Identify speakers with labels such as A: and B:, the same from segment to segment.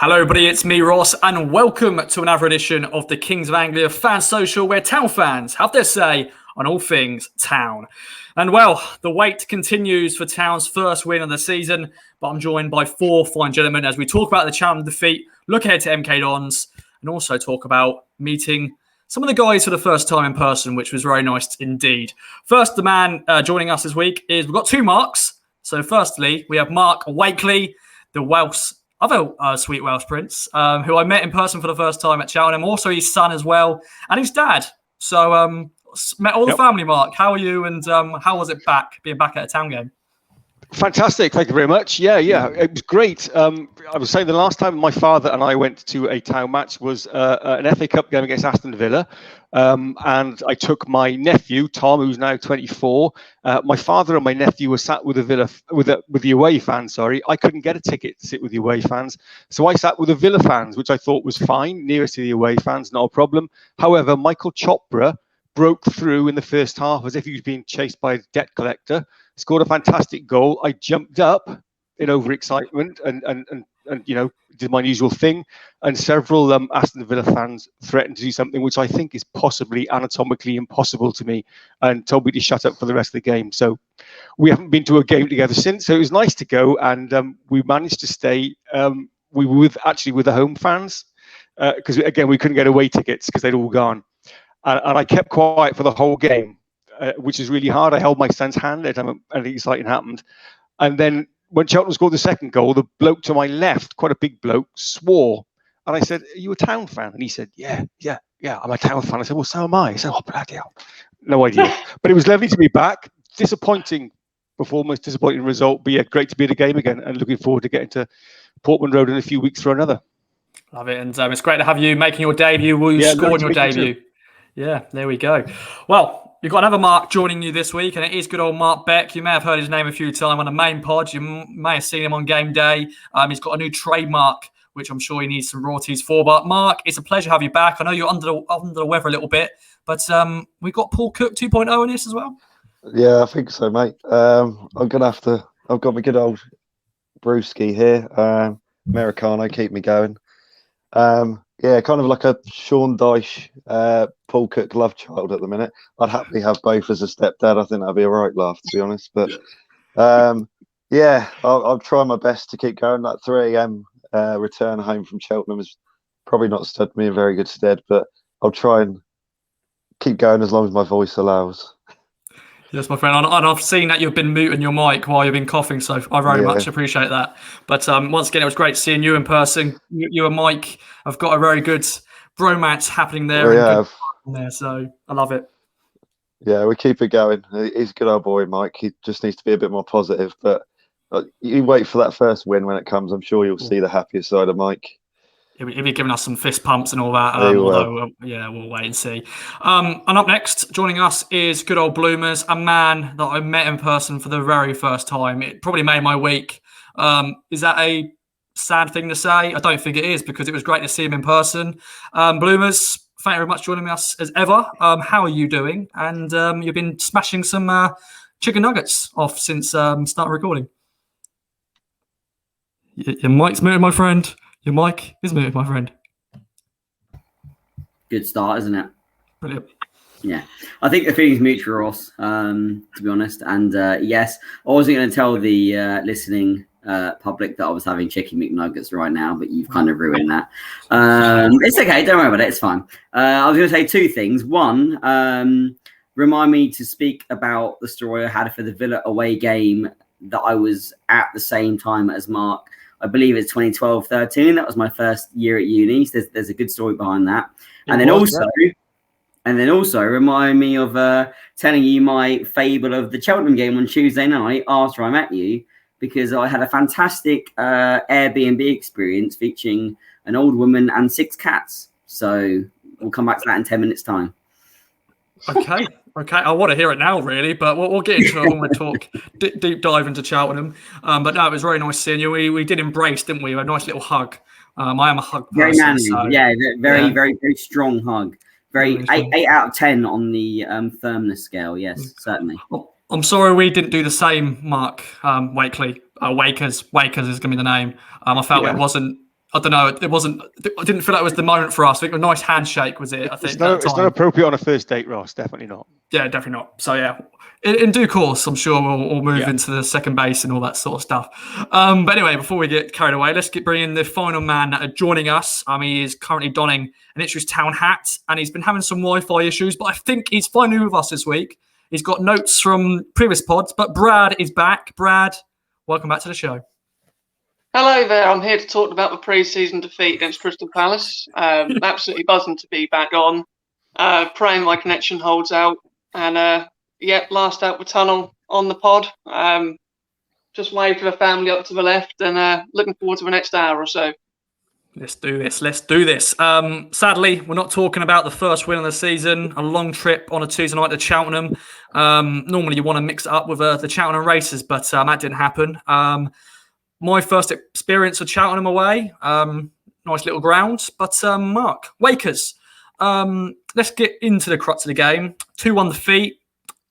A: Hello, everybody. It's me, Ross, and welcome to another edition of the Kings of Anglia Fan Social, where Town fans have their say on all things Town. And well, the wait continues for Town's first win of the season, but I'm joined by four fine gentlemen as we talk about the Cheltenham defeat, look ahead to MK Dons, and also talk about meeting some of the guys for the first time in person, which was very nice indeed. First, the man joining us this week is, we've got two Marks. So firstly, we have Mark Wakeley, the other sweet Welsh prince, who I met in person for the first time at Cheltenham, also his son as well, and his dad. So met all the family, Mark. How are you, and how was it being back at a Town game?
B: Fantastic. Thank you very much. Yeah, it was great. I was saying the last time my father and I went to a Town match was an FA Cup game against Aston Villa. And I took my nephew, Tom, who's now 24. My father and my nephew were sat with the away fans, I couldn't get a ticket to sit with the away fans. So I sat with the Villa fans, which I thought was fine, nearest to the away fans, not a problem. However, Michael Chopra broke through in the first half as if he was being chased by a debt collector. Scored a fantastic goal. I jumped up in overexcitement and did my usual thing. And several Aston Villa fans threatened to do something which I think is possibly anatomically impossible to me, and told me to shut up for the rest of the game. So we haven't been to a game together since. So it was nice to go, and we managed to stay. We were with the home fans because again we couldn't get away tickets because they'd all gone, and I kept quiet for the whole game. Which is really hard. I held my son's hand every time anything exciting happened. And then when Cheltenham scored the second goal, the bloke to my left, quite a big bloke, swore. And I said, "Are you a Town fan?" And he said, Yeah, I'm a Town fan. I said, "Well, so am I." He said, "Oh, bloody hell." No idea. But it was lovely to be back. Disappointing performance, disappointing result. But yeah, great to be at a game again, and looking forward to getting to Portman Road in a few weeks for another.
A: Love it. And it's great to have you making your debut. Will you score on your debut? Yeah, there we go. Well, you've got another Mark joining you this week, and it is good old Mark Beck. You may have heard his name a few times on the main pod. You may have seen him on game day. He's got a new trademark, which I'm sure he needs some royalties for. But Mark, it's a pleasure to have you back. I know you're under the weather a little bit, but we've got Paul Cook 2.0 in this as well.
C: Yeah, I think so, mate. I'm gonna have to. I've got my good old brewski here, Americano, keep me going. Yeah, kind of like a Sean Dyche, Paul Cook love child at the minute. I'd happily have both as a stepdad. I think that'd be a right laugh, to be honest. But yeah, I'll try my best to keep going. That 3 a.m. Return home from Cheltenham has probably not stood me in very good stead, but I'll try and keep going as long as my voice allows.
A: Yes, my friend. And I've seen that you've been muting your mic while you've been coughing, so I very much appreciate that. But once again, it was great seeing you in person. You and Mike have got a very good bromance happening there. So I love it.
C: Yeah, we keep it going. He's a good old boy, Mike. He just needs to be a bit more positive. But you wait for that first win when it comes. I'm sure you'll see the happier side of Mike.
A: He'll be giving us some fist pumps and all that. Although, we'll wait and see. And up next, joining us is good old Bloomers, a man that I met in person for the very first time. It probably made my week. Is that a sad thing to say? I don't think it is, because it was great to see him in person. Bloomers, thank you very much for joining us as ever. How are you doing? And you've been smashing some chicken nuggets off since start recording. Your mic's muted, my friend. Your mic is muted, my friend.
D: Good start, isn't it?
A: Brilliant.
D: Yeah. I think the feeling's mutual, Ross, to be honest. And yes, I wasn't going to tell the listening public that I was having chicken McNuggets right now, but you've kind of ruined that. It's okay. Don't worry about it. It's fine. I was going to say two things. One, remind me to speak about the story I had for the Villa away game that I was at the same time as Mark. I believe it's 2012-13. That was my first year at uni. So there's a good story behind that. And then also remind me of telling you my fable of the Cheltenham game on Tuesday night after I met you, because I had a fantastic Airbnb experience featuring an old woman and 6 cats. So we'll come back to that in 10 minutes' time.
A: Okay. I want to hear it now, really, but we'll get into it when we talk deep dive into Cheltenham. But no, it was very nice seeing you. We did embrace, didn't we? A nice little hug. I am a hug person.
D: Very manly, very strong hug. Very 8 out of 10 on the firmness scale. Yes, certainly.
A: Well, I'm sorry we didn't do the same, Mark Wakeley. Wakers is going to be the name. I felt it wasn't I don't know. It wasn't. I didn't feel like it was the moment for us. I think a nice handshake was it. I think
B: it's not appropriate on a first date, Ross. Definitely not.
A: Yeah, definitely not. So yeah, in due course, I'm sure we'll move into the second base and all that sort of stuff. But anyway, before we get carried away, let's bring in the final man joining us. He is currently donning an Ipswich Town hat, and he's been having some Wi-Fi issues, but I think he's finally with us this week. He's got notes from previous pods, but Brad is back. Brad, welcome back to the show.
E: Hello there. I'm here to talk about the pre-season defeat against Crystal Palace. Absolutely buzzing to be back on. Praying my connection holds out. And last out the tunnel on the pod. Just wave to the family up to the left and looking forward to the next hour or so.
A: Let's do this. Sadly, we're not talking about the first win of the season, a long trip on a Tuesday night to Cheltenham. Normally you want to mix it up with the Cheltenham races, but that didn't happen. My first experience of Cheltenham away, nice little ground. But Mark, Wakers, let's get into the crux of the game. 2-1 defeat,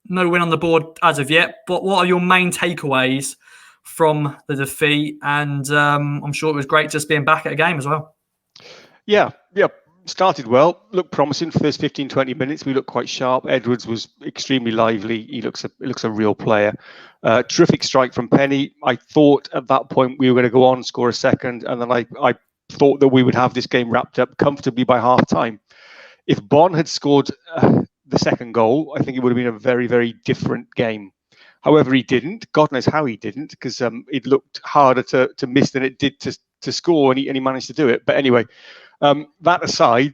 A: no win on the board as of yet. But what are your main takeaways from the defeat? And I'm sure it was great just being back at a game as well.
B: Yeah. Started well, looked promising. First 15, 20 minutes, we looked quite sharp. Edwards was extremely lively. He looks a real player. Terrific strike from Penny. I thought at that point we were going to go on, score a second, and then I thought that we would have this game wrapped up comfortably by half time. If Bon had scored the second goal, I think it would have been a very, very different game. However, he didn't. God knows how he didn't, because it looked harder to miss than it did to score, and he managed to do it. But anyway, that aside,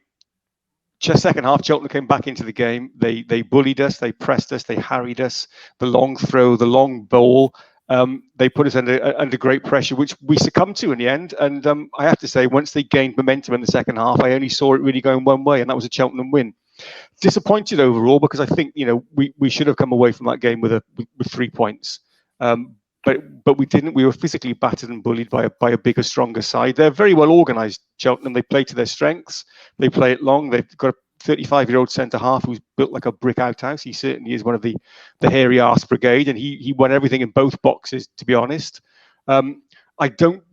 B: just second half, Cheltenham came back into the game. They bullied us, they pressed us, they harried us. The long throw, the long ball, they put us under great pressure, which we succumbed to in the end. And I have to say, once they gained momentum in the second half, I only saw it really going one way, and that was a Cheltenham win. Disappointed overall, because I think we should have come away from that game with 3 points. But we didn't. We were physically battered and bullied by a bigger, stronger side. They're very well organised, Cheltenham. They play to their strengths. They play it long. They've got a 35-year-old centre-half who's built like a brick outhouse. He certainly is one of the hairy arse brigade, and he won everything in both boxes, to be honest. I don't,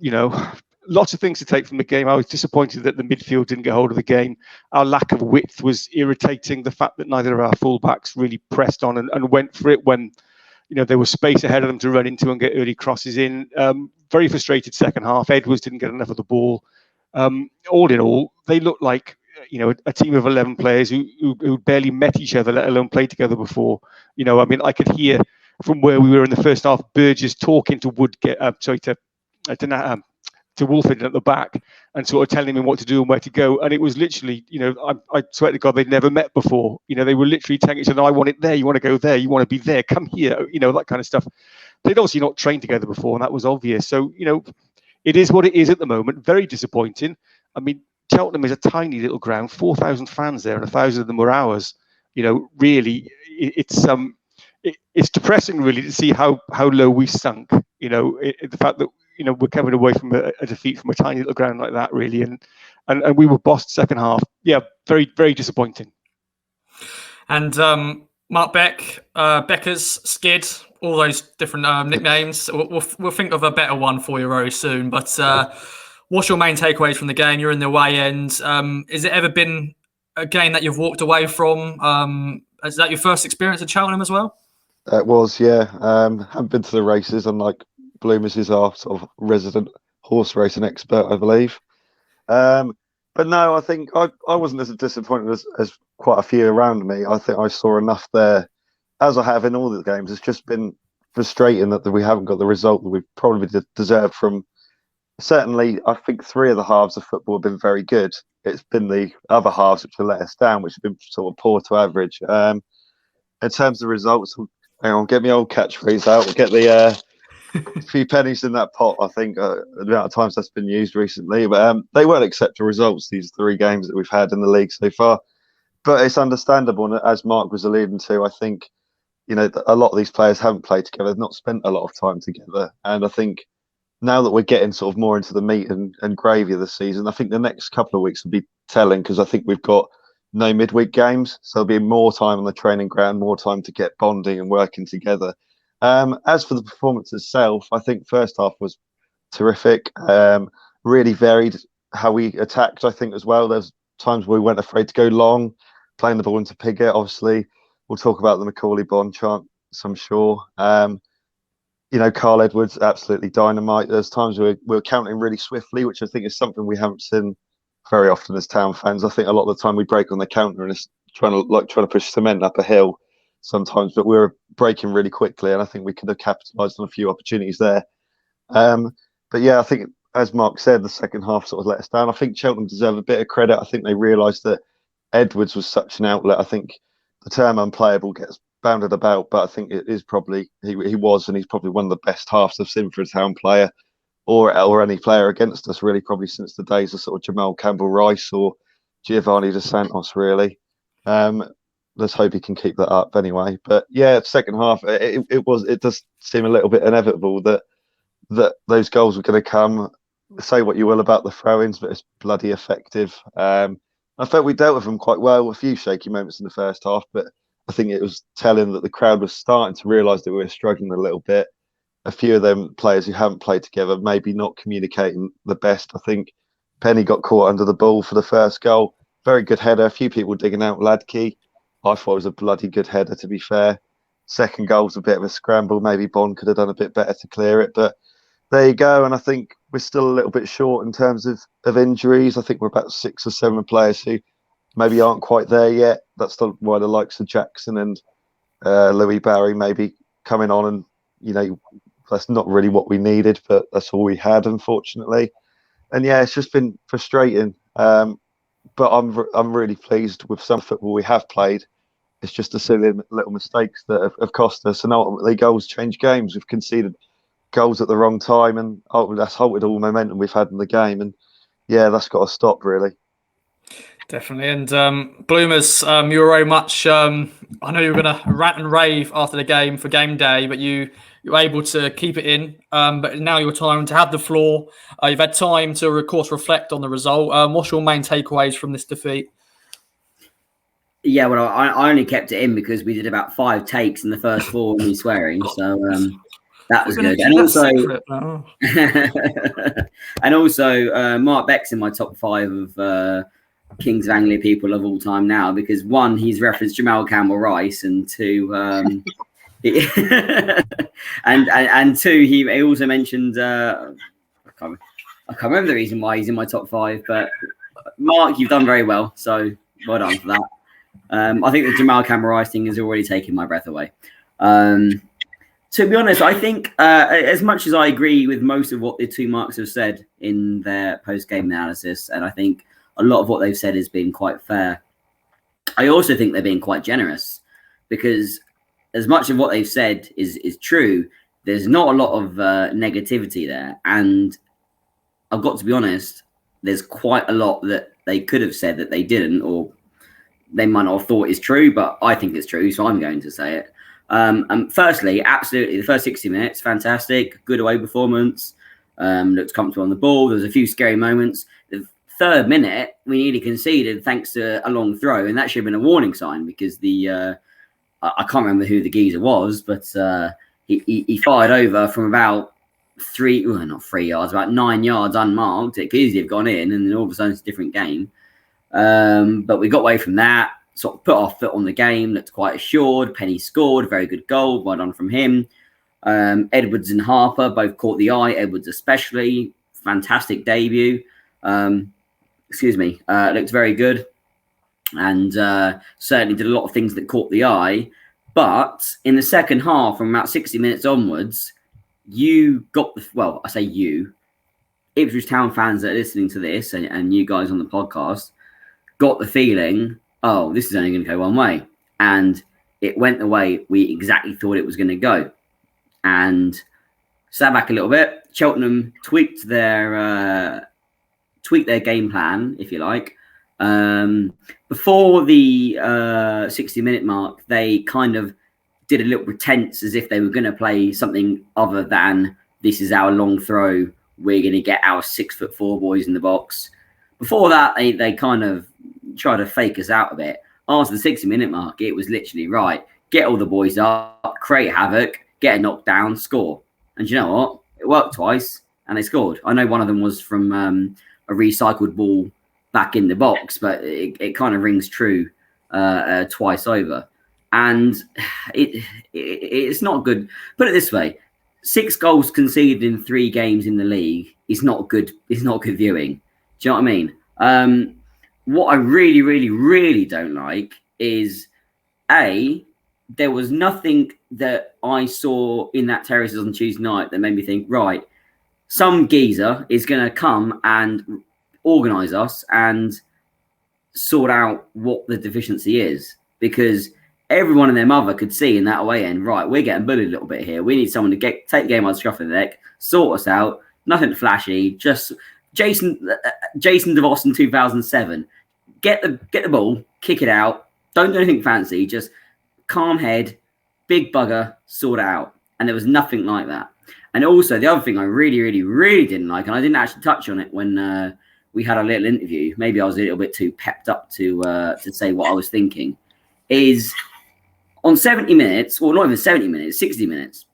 B: lots of things to take from the game. I was disappointed that the midfield didn't get hold of the game. Our lack of width was irritating. The fact that neither of our fullbacks really pressed on and went for it when there was space ahead of them to run into and get early crosses in. Very frustrated second half. Edwards didn't get enough of the ball. All in all, they looked like a team of 11 players who barely met each other, let alone played together before. I could hear from where we were in the first half, Burgess talking to to Wolford at the back and sort of telling him what to do and where to go. And it was literally, I swear to God, they'd never met before. They were literally telling each other, I want it there, you want to go there, you want to be there, come here, that kind of stuff. They'd obviously not trained together before, and that was obvious. So, it is what it is at the moment. Very disappointing. I mean, Cheltenham is a tiny little ground, 4,000 fans there, and 1,000 of them were ours. Really, it's depressing, really, to see how low we sunk. The fact that we're coming away from a defeat from a tiny little ground like that, really, and we were bossed second half. Yeah, very, very disappointing.
A: And Mark Beck, Beckers, Skid, all those different nicknames. We'll think of a better one for you very soon. But what's your main takeaways from the game? You're in the away end. Has it ever been a game that you've walked away from? Is that your first experience at Cheltenham as well?
C: It was, yeah. Haven't been to the races, unlike Bloomers is our sort of resident horse racing expert, I believe. But no, I think I wasn't as disappointed as quite a few around me. I think I saw enough there, as I have in all the games. It's just been frustrating that we haven't got the result that we probably deserved from. Certainly, I think 3 of the halves of football have been very good. It's been the other halves which have let us down, which have been sort of poor to average. In terms of results, hang on, get my old catchphrase out. We'll get the few pennies in that pot, I think, the amount of times that's been used recently. But they won't accept the results, these 3 games that we've had in the league so far. But it's understandable, and as Mark was alluding to, I think, a lot of these players haven't played together, they've not spent a lot of time together. And I think now that we're getting sort of more into the meat and gravy of the season, I think the next couple of weeks will be telling, because I think we've got no midweek games. So there'll be more time on the training ground, more time to get bonding and working together. As for the performance itself, I think first half was terrific, really varied. how we attacked, I think, as well. There's times where we weren't afraid to go long, playing the ball into Piggott. Obviously, we'll talk about the Macaulay Bond chance, I'm sure. Carl Edwards, absolutely dynamite. There's times where we're countering really swiftly, which I think is something we haven't seen very often as Town fans. I think a lot of the time we break on the counter and it's trying to push cement up a hill sometimes, but we were breaking really quickly, and I think we could have capitalised on a few opportunities there. But yeah, I think, as Mark said, the second half sort of let us down. I think Cheltenham deserve a bit of credit. I think they realised that Edwards was such an outlet. I think the term unplayable gets bounded about, but I think it is probably he was, and he's probably one of the best halves I've seen for a Town player, or any player against us, really, probably since the days of sort of Jamal Campbell-Rice or Giovanni Dos Santos, really. Let's hope he can keep that up anyway. But yeah, second half, it does seem a little bit inevitable that those goals were going to come. Say what you will about the throw-ins, but it's bloody effective. I felt we dealt with them quite well. A few shaky moments in the first half, but I think it was telling that the crowd was starting to realise that we were struggling a little bit. A few of them players who haven't played together, maybe not communicating the best. I think Penny got caught under the ball for the first goal. Very good header. A few people digging out Ladkey. I thought it was a bloody good header, to be fair. Second goal was a bit of a scramble. Maybe Bond could have done a bit better to clear it, but there you go. And I think we're still a little bit short in terms of injuries. I think we're about 6 or 7 players who maybe aren't quite there yet. That's why the likes of Jackson and Louis Barry maybe coming on, and that's not really what we needed, but that's all we had, unfortunately. And yeah, it's just been frustrating. But I'm really pleased with some football we have played. It's just the silly little mistakes that have cost us, and ultimately goals change games. We've conceded goals at the wrong time, and that's halted all momentum we've had in the game. And yeah, that's got to stop, really.
A: Definitely. And Bloomers, you were very much, I know you were going to rant and rave after the game for game day, but you were able to keep it in. But now your time to have the floor. You've had time to, of course, reflect on the result. What's your main takeaways from this defeat?
D: Yeah, well, I only kept it in because we did about 5 takes in the first 4 and me swearing. So that was good. And also, Mark Beck's in my top 5 of Kings of Anglia people of all time now, because 1, he's referenced Jamal Campbell-Rice, and 2, and 2, he also mentioned I can't remember the reason why he's in my top 5, but Mark, you've done very well, so well done for that. I think the Jamal Campbell-Rice thing has already taken my breath away. To be honest, I think as much as I agree with most of what the 2 Marks have said in their post-game analysis, and I think a lot of what they've said has been quite fair, I also think they're being quite generous, because as much of what they've said is true, there's not a lot of negativity there. And I've got to be honest, there's quite a lot that they could have said that they didn't, or they might not have thought is true, but I think it's true, so I'm going to say it. And firstly, absolutely, the first 60 minutes, fantastic, good away performance, looked comfortable on the ball. There was a few scary moments. The 3rd minute, we nearly conceded thanks to a long throw, and that should have been a warning sign, because I can't remember who the geezer was, but he fired over from about 3 yards, about 9 yards unmarked. It could easily have gone in, and then all of a sudden it's a different game. But we got away from that, sort of put our foot on the game, looked quite assured. Penny scored, very good goal, well done from him. Edwards and Harper both caught the eye, Edwards especially, fantastic debut. Looked very good, and certainly did a lot of things that caught the eye. But in the second half, from about 60 minutes onwards, you got I say you, Ipswich Town fans that are listening to this, and you guys on the podcast, got the feeling, oh, this is only going to go one way. And it went the way we exactly thought it was going to go. And sat back a little bit. Cheltenham tweaked their game plan, if you like. Before the 60-minute mark, they kind of did a little pretense as if they were going to play something other than this is our long throw, we're going to get our 6'4" boys in the box. Before that, they kind of tried to fake us out a bit. After the 60-minute mark, it was literally, right, get all the boys up, create havoc, get a knockdown, score. And you know what? It worked twice, and they scored. I know one of them was from a recycled ball back in the box, but it kind of rings true twice over. And it's not good. Put it this way, 6 goals conceded in 3 games in the league is not good. It's not good viewing. Do you know what I mean? What I really, really, really don't like is there was nothing that I saw in that terraces on Tuesday night that made me think, right, some geezer is going to come and organise us and sort out what the deficiency is, because everyone and their mother could see in that away end, right, we're getting bullied a little bit here. We need someone to take the game out of the scruff of the neck, sort us out. Nothing flashy, just Jason DeVos in 2007. Get the ball, kick it out. Don't do anything fancy. Just calm head, big bugger, sort it out. And there was nothing like that. And also, the other thing I really, really, really didn't like, and I didn't actually touch on it when we had a little interview. Maybe I was a little bit too pepped up to say what I was thinking. Is on 70 minutes, or not even 70 minutes, 60 minutes.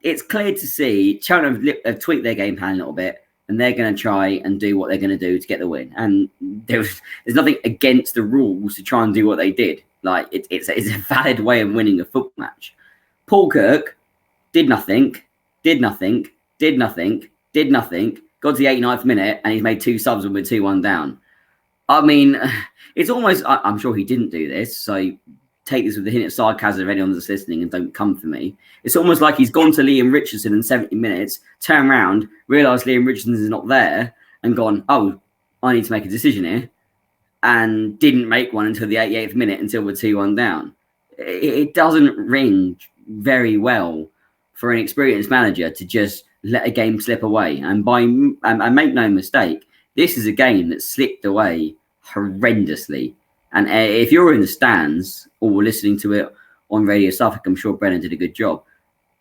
D: It's clear to see Cheltenham have tweaked their game plan a little bit, and they're going to try and do what they're going to do to get the win. And there's nothing against the rules to try and do what they did. Like it's a valid way of winning a football match. Paul Kirk did nothing, got to the 89th minute, and he's made 2 subs and we're 2-1 down. I mean, it's almost, I'm sure he didn't do this, so take this with a hint of sarcasm if anyone that's listening and don't come for me. It's almost like he's gone to Liam Richardson in 70 minutes, turned around, realised Liam Richardson is not there, and gone, oh, I need to make a decision here, and didn't make one until the 88th minute until we're 2-1 down. It doesn't ring very well for an experienced manager to just let a game slip away. And make no mistake, this is a game that slipped away horrendously. And if you're in the stands or listening to it on Radio Suffolk, I'm sure Brennan did a good job.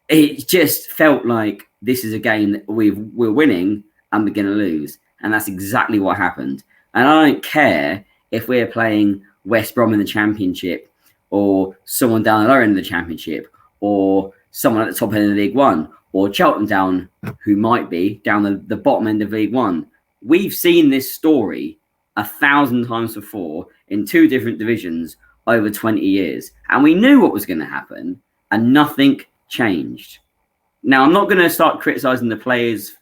D: It just felt like this is a game that we're winning and we're going to lose. And that's exactly what happened. And I don't care if we're playing West Brom in the Championship, or someone down the lower end of the Championship, or someone at the top end of League One, or Cheltenham down, who might be down the bottom end of League One. We've seen this story 1,000 times before in 2 different divisions over 20 years. And we knew what was going to happen, and nothing changed. Now, I'm not going to start criticising the players.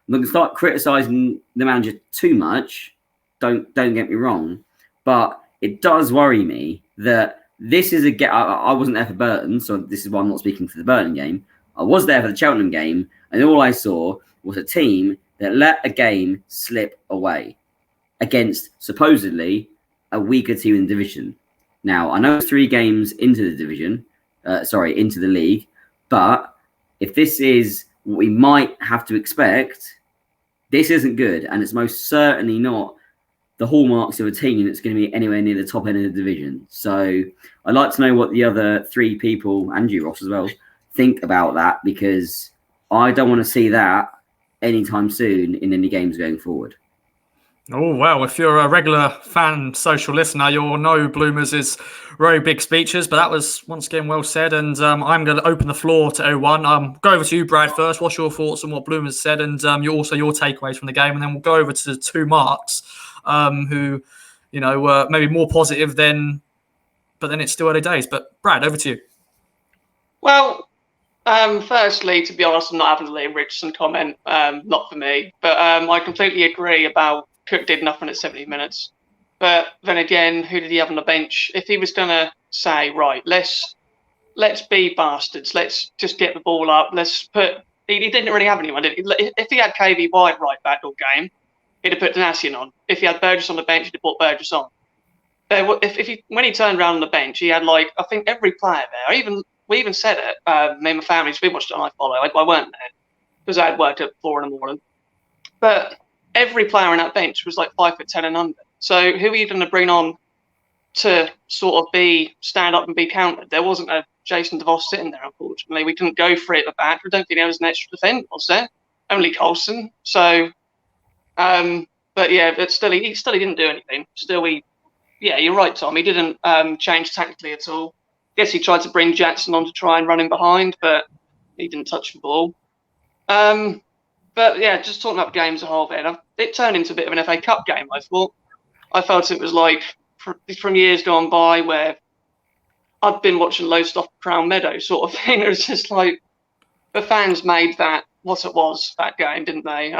D: I'm not going to start criticising the manager too much. Don't get me wrong. But it does worry me that this is I wasn't there for Burton, so this is why I'm not speaking for the Burton game. I was there for the Cheltenham game, and all I saw was a team that let a game slip away against supposedly a weaker team in the division. Now, I know it's 3 games into the division, into the league, but if this is what we might have to expect, this isn't good, and it's most certainly not the hallmarks of a team that's going to be anywhere near the top end of the division. So I'd like to know what the other 3 people, and you, Ross, as well, think about that, because I don't want to see that anytime soon in any games going forward.
A: Oh, well, if you're a regular fan social listener, you'll know Bloomers is very big speeches, but that was once again well said. And I'm going to open the floor to everyone. Go over to you, Brad, first. What's your thoughts on what Bloomers said, and your takeaways from the game? And then we'll go over to the 2 Marks, who, were maybe more positive but then it's still early days. But Brad, over to you.
E: Well, firstly, to be honest, I'm not having the Liam Richardson comment. Not for me. But I completely agree about Cook did nothing at 70 minutes. But then again, who did he have on the bench? If he was going to say, right, let's be bastards, let's just get the ball up, he didn't really have anyone, did he? If he had KV White right back all game, he'd have put Danassian on. If he had Burgess on the bench, he'd have put Burgess on. When he turned around on the bench, he had, I think every player there. We even said it, me and my family, we watched it on iFollow. I weren't there because I had worked at 4 a.m. But every player on that bench was 5'10" and under. So who are you going to bring on to sort of stand up and be countered? There wasn't a Jason DeVos sitting there, unfortunately. We couldn't go for it at the back. I don't think there was an extra defender, was there? Only Coulson. So, but still, he didn't do anything. Still, you're right, Tom. He didn't change tactically at all. I guess he tried to bring Jackson on to try and run him behind, but he didn't touch the ball. But yeah, just talking about games as a whole, then it turned into a bit of an FA Cup game. I felt it was like from years gone by where I'd been watching Lowestoft Crown Meadow sort of thing. It was just like the fans made that what it was, that game, didn't they?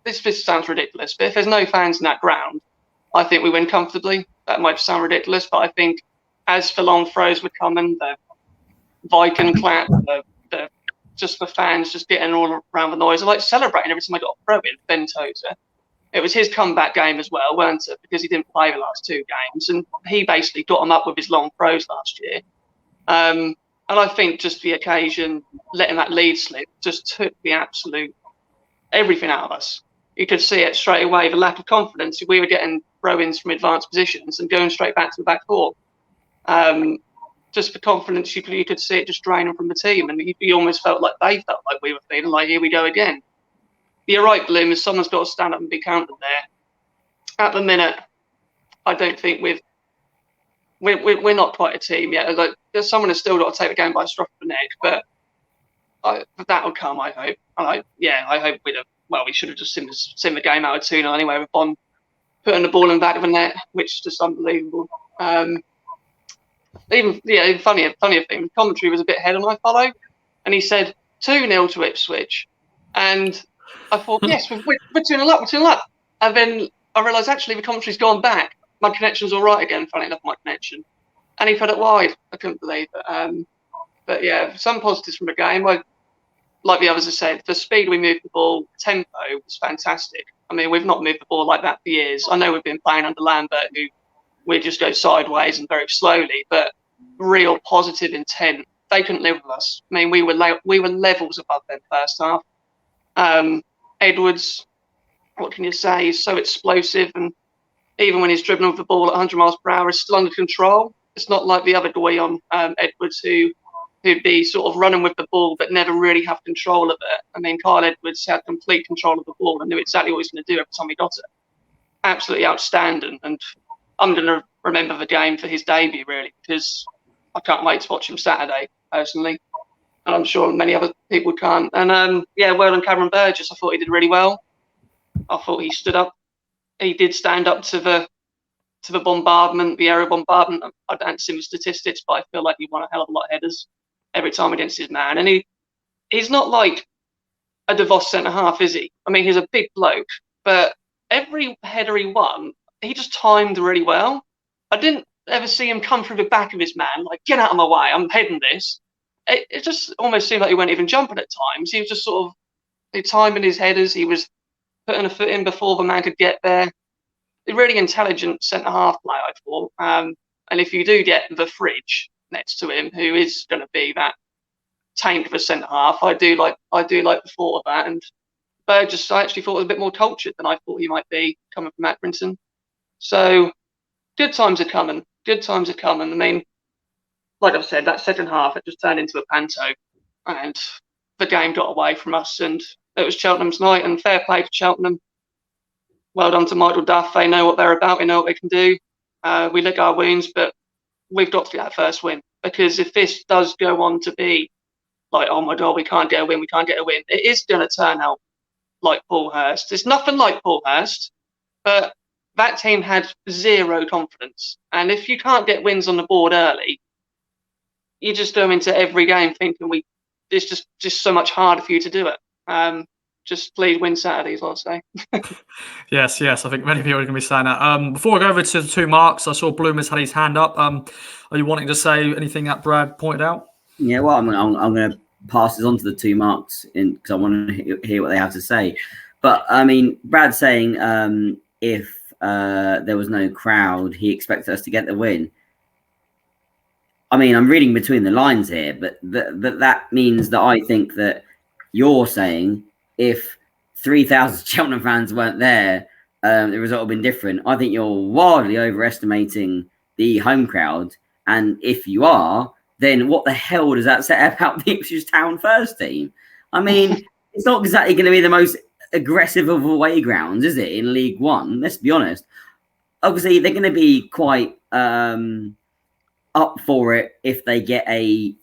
E: This sounds ridiculous, but if there's no fans in that ground, I think we win comfortably. That might sound ridiculous, but I think as the long throws were coming, the Viking clap, just the fans just getting all around the noise, I like celebrating every time I got a throw in. Ben Tozer. It was his comeback game as well, weren't it? Because he didn't play the last two games, and he basically got him up with his long throws last year. And I think just the occasion, letting that lead slip, just took the absolute everything out of us. You could see it straight away, the lack of confidence. We were getting throw-ins from advanced positions and going straight back to the back four. Just the confidence, you could see it just draining from the team, and you almost felt like they felt like we were feeling like, here we go again. You're right, Bloom, is someone's got to stand up and be counted there. At the minute, I don't think we're not quite a team yet. Like, there's someone who's still got to take the game by the scruff of the neck, but that'll come, I hope. I hope we should have just seen the game out of 2-0 anyway, with Bond putting the ball in the back of the net, which is just unbelievable. Funnier thing, commentary was a bit ahead on my follow, and he said 2-0 to Ipswich, and I thought, yes, we're 2-0 up. And then I realised actually the commentary's gone back. My connection's all right again, funny enough, my connection. And he put it wide. I couldn't believe it. But yeah, some positives from the game. Like the others have said, the speed we moved the ball, tempo was fantastic. I mean, we've not moved the ball like that for years. I know we've been playing under Lambert, who we just go sideways and very slowly, but real positive intent. They couldn't live with us. I mean, we were levels above them first half. Edwards, what can you say? He's so explosive, and even when he's dribbling with the ball at 100 miles per hour, he's still under control. It's not like the other guy on Edwards who'd be sort of running with the ball but never really have control of it. I mean, Kyle Edwards had complete control of the ball and knew exactly what he was going to do every time he got it. Absolutely outstanding, and I'm going to remember the game for his debut, really, because I can't wait to watch him Saturday, personally. And I'm sure many other people can't. And well done, Cameron Burgess. I thought he did really well. I thought he stood up. He did stand up to the bombardment, the aerial bombardment. I don't see the statistics, but I feel like he won a hell of a lot of headers every time against his man. And he's not like a DeVos centre half, is he? I mean, he's a big bloke, but every header he won, he just timed really well. I didn't ever see him come through the back of his man, like, get out of my way, I'm heading this. It just almost seemed like he wasn't even jumping at times. He was just sort of timing his headers. He was putting a foot in before the man could get there. A really intelligent centre-half player, I thought. And if you do get the Fridge next to him, who is going to be that tank of a centre-half, I do like the thought of that. And Burgess, I actually thought was a bit more cultured than I thought he might be coming from Accrington. So good times are coming. Good times are coming. I mean, like I've said, that second half, it just turned into a panto, and the game got away from us, and it was Cheltenham's night, and fair play to Cheltenham. Well done to Michael Duff. They know what they're about. They know what they can do. We lick our wounds, but we've got to get that first win, because if this does go on to be like, oh my God, we can't get a win, it is going to turn out like Paul Hurst. It's nothing like Paul Hurst, but that team had zero confidence. And if you can't get wins on the board early, you just go into every game thinking it's just so much harder for you to do it. Just please win Saturdays, I'll say.
A: Yes. I think many people are going to be saying that. Before I go over to the two marks, I saw Bloom has had his hand up. Are you wanting to say anything that Brad pointed out?
D: Yeah, well, I'm going to pass this on to the two marks because I want to hear what they have to say. But, I mean, Brad's saying if there was no crowd, he expected us to get the win. I mean, I'm reading between the lines here, but that means that I think that you're saying if 3,000 Cheltenham fans weren't there, the result would have been different. I think you're wildly overestimating the home crowd. And if you are, then what the hell does that say about the Ipswich Town first team? I mean, it's not exactly going to be the most aggressive of away grounds, is it, in League One? Let's be honest. Obviously, they're going to be quite up for it if they get a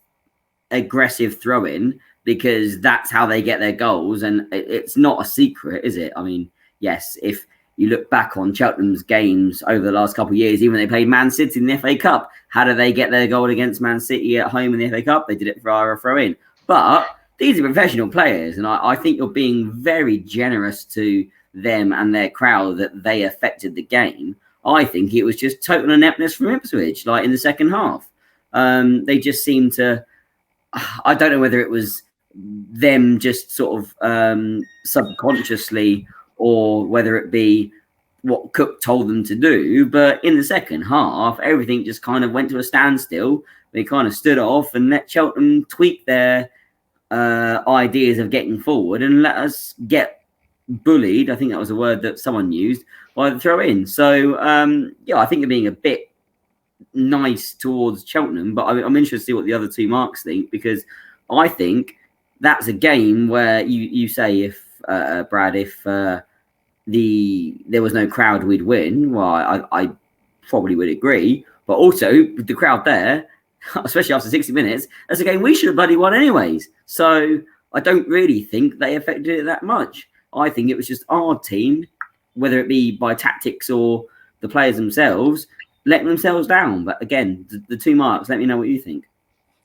D: aggressive throw-in. because that's how they get their goals. And it's not a secret, is it? I mean, yes, if you look back on Cheltenham's games over the last couple of years, even when they played Man City in the FA Cup, how did they get their goal against Man City at home in the FA Cup? They did it via a throw-in. But these are professional players, and I think you're being very generous to them and their crowd that they affected the game. I think it was just total ineptness from Ipswich, like in the second half. They just seemed to... I don't know whether it was them just sort of subconsciously or whether it be what Cook told them to do. But in the second half, everything just kind of went to a standstill. They kind of stood off and let Cheltenham tweak their ideas of getting forward and let us get bullied. I think that was a word that someone used by the throw-in. So, I think they're being a bit nice towards Cheltenham, but I'm interested to see what the other two marks think, because I think that's a game where you say if Brad, if there was no crowd, we'd win. Well, I probably would agree, but also with the crowd there, especially after 60 minutes, that's a game we should have bloody won anyways. So I don't really think they affected it that much. I think it was just our team, whether it be by tactics or the players themselves, letting themselves down. But again, the two marks, let me know what you think.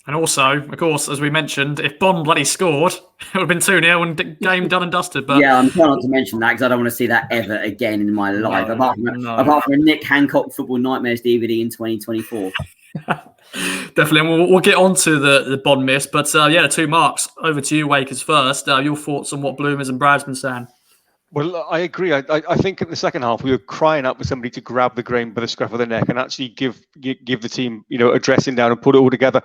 A: And also, of course, as we mentioned, if Bond bloody scored, it would have been 2-0 and the game done and dusted. But
D: yeah, I'm trying not to mention that because I don't want to see that ever again in my life, apart from a Nick Hancock Football Nightmares DVD in 2024.
A: Definitely, and we'll get on to the Bond miss. But the two marks. Over to you, Wakers, first. Your thoughts on what Bloomers and Brad's been saying?
B: Well, I agree. I think in the second half we were crying out for somebody to grab the game by the scruff of the neck and actually give the team, a dressing down and put it all together.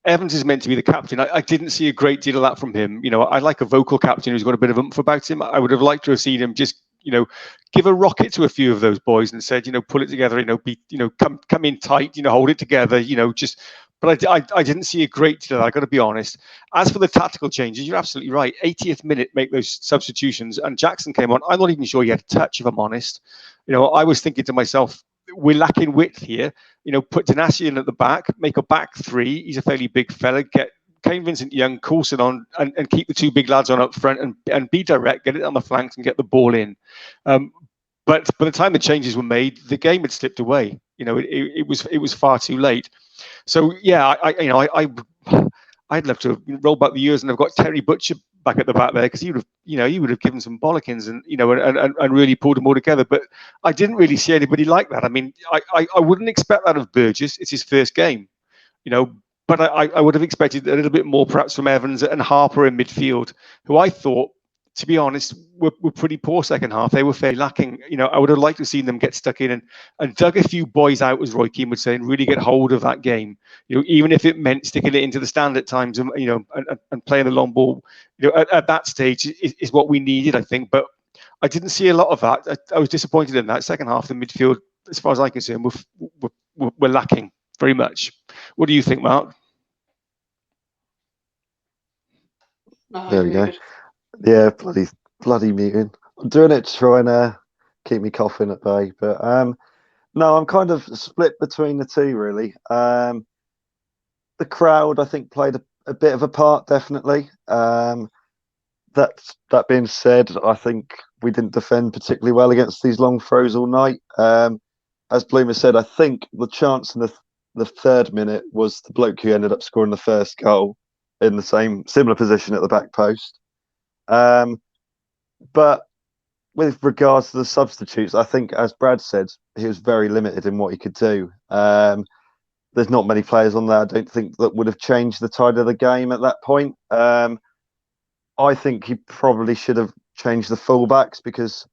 B: Evans is meant to be the captain. I didn't see a great deal of that from him. I like a vocal captain who's got a bit of oomph about him. I would have liked to have seen him just, give a rocket to a few of those boys and said, pull it together, come in tight, hold it together, just. But I didn't see a great deal of that, I've got to be honest. As for the tactical changes, you're absolutely right. 80th minute, make those substitutions. And Jackson came on. I'm not even sure he had a touch, if I'm honest. I was thinking to myself, we're lacking width here. Put Denassi in at the back, make a back three. He's a fairly big fella. Get Kane Vincent-Young, Coulson on, and keep the two big lads on up front and be direct, get it on the flanks and get the ball in. But by the time the changes were made, the game had slipped away. It was far too late. So yeah, I'd love to roll back the years and have got Terry Butcher back at the back there, because he would have given some bollockings and really pulled them all together. But I didn't really see anybody like that. I mean, I wouldn't expect that of Burgess. It's his first game, but I would have expected a little bit more perhaps from Evans and Harper in midfield, who I thought, to be honest, were pretty poor second half. They were fairly lacking. I would have liked to have seen them get stuck in and dug a few boys out, as Roy Keane would say, and really get hold of that game. Even if it meant sticking it into the stand at times, and playing the long ball. At that stage is what we needed, I think. But I didn't see a lot of that. I was disappointed in that second half. The midfield, as far as I'm concerned, we're lacking very much. What do you think, Mark?
C: There we go. Yeah, bloody muting. I'm doing it to try and keep me coughing at bay. But no, I'm kind of split between the two, really. The crowd, I think, played a bit of a part, definitely. That being said, I think we didn't defend particularly well against these long throws all night. As Bloomer said, I think the chance in the third minute was the bloke who ended up scoring the first goal in the similar position at the back post. But with regards to the substitutes, I think, as Brad said, he was very limited in what he could do. There's not many players on there, I don't think, that would have changed the tide of the game at that point. I think he probably should have changed the fullbacks, because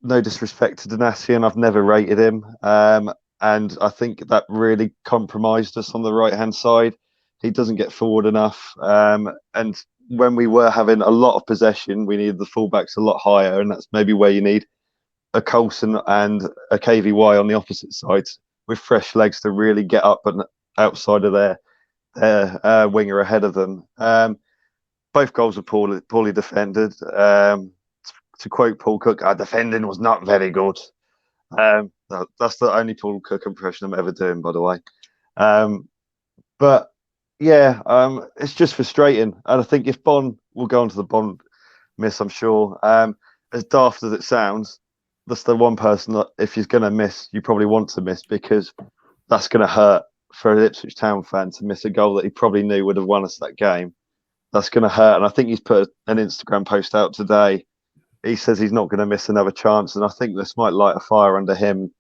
C: no disrespect to Denassi, and I've never rated him. And I think that really compromised us on the right-hand side. He doesn't get forward enough. And when we were having a lot of possession, we needed the fullbacks a lot higher, and that's maybe where you need a Coulson and a KVY on the opposite sides with fresh legs to really get up and outside of their winger ahead of them. Both goals were poorly defended. To quote Paul Cook, our defending was not very good. That's the only Paul Cook impression I'm ever doing, by the way. But it's just frustrating. And I think if Bond will go on to the Bond miss, I'm sure. As daft as it sounds, that's the one person that if he's going to miss, you probably want to miss, because that's going to hurt for an Ipswich Town fan to miss a goal that he probably knew would have won us that game. That's going to hurt. And I think he's put an Instagram post out today. He says he's not going to miss another chance. And I think this might light a fire under him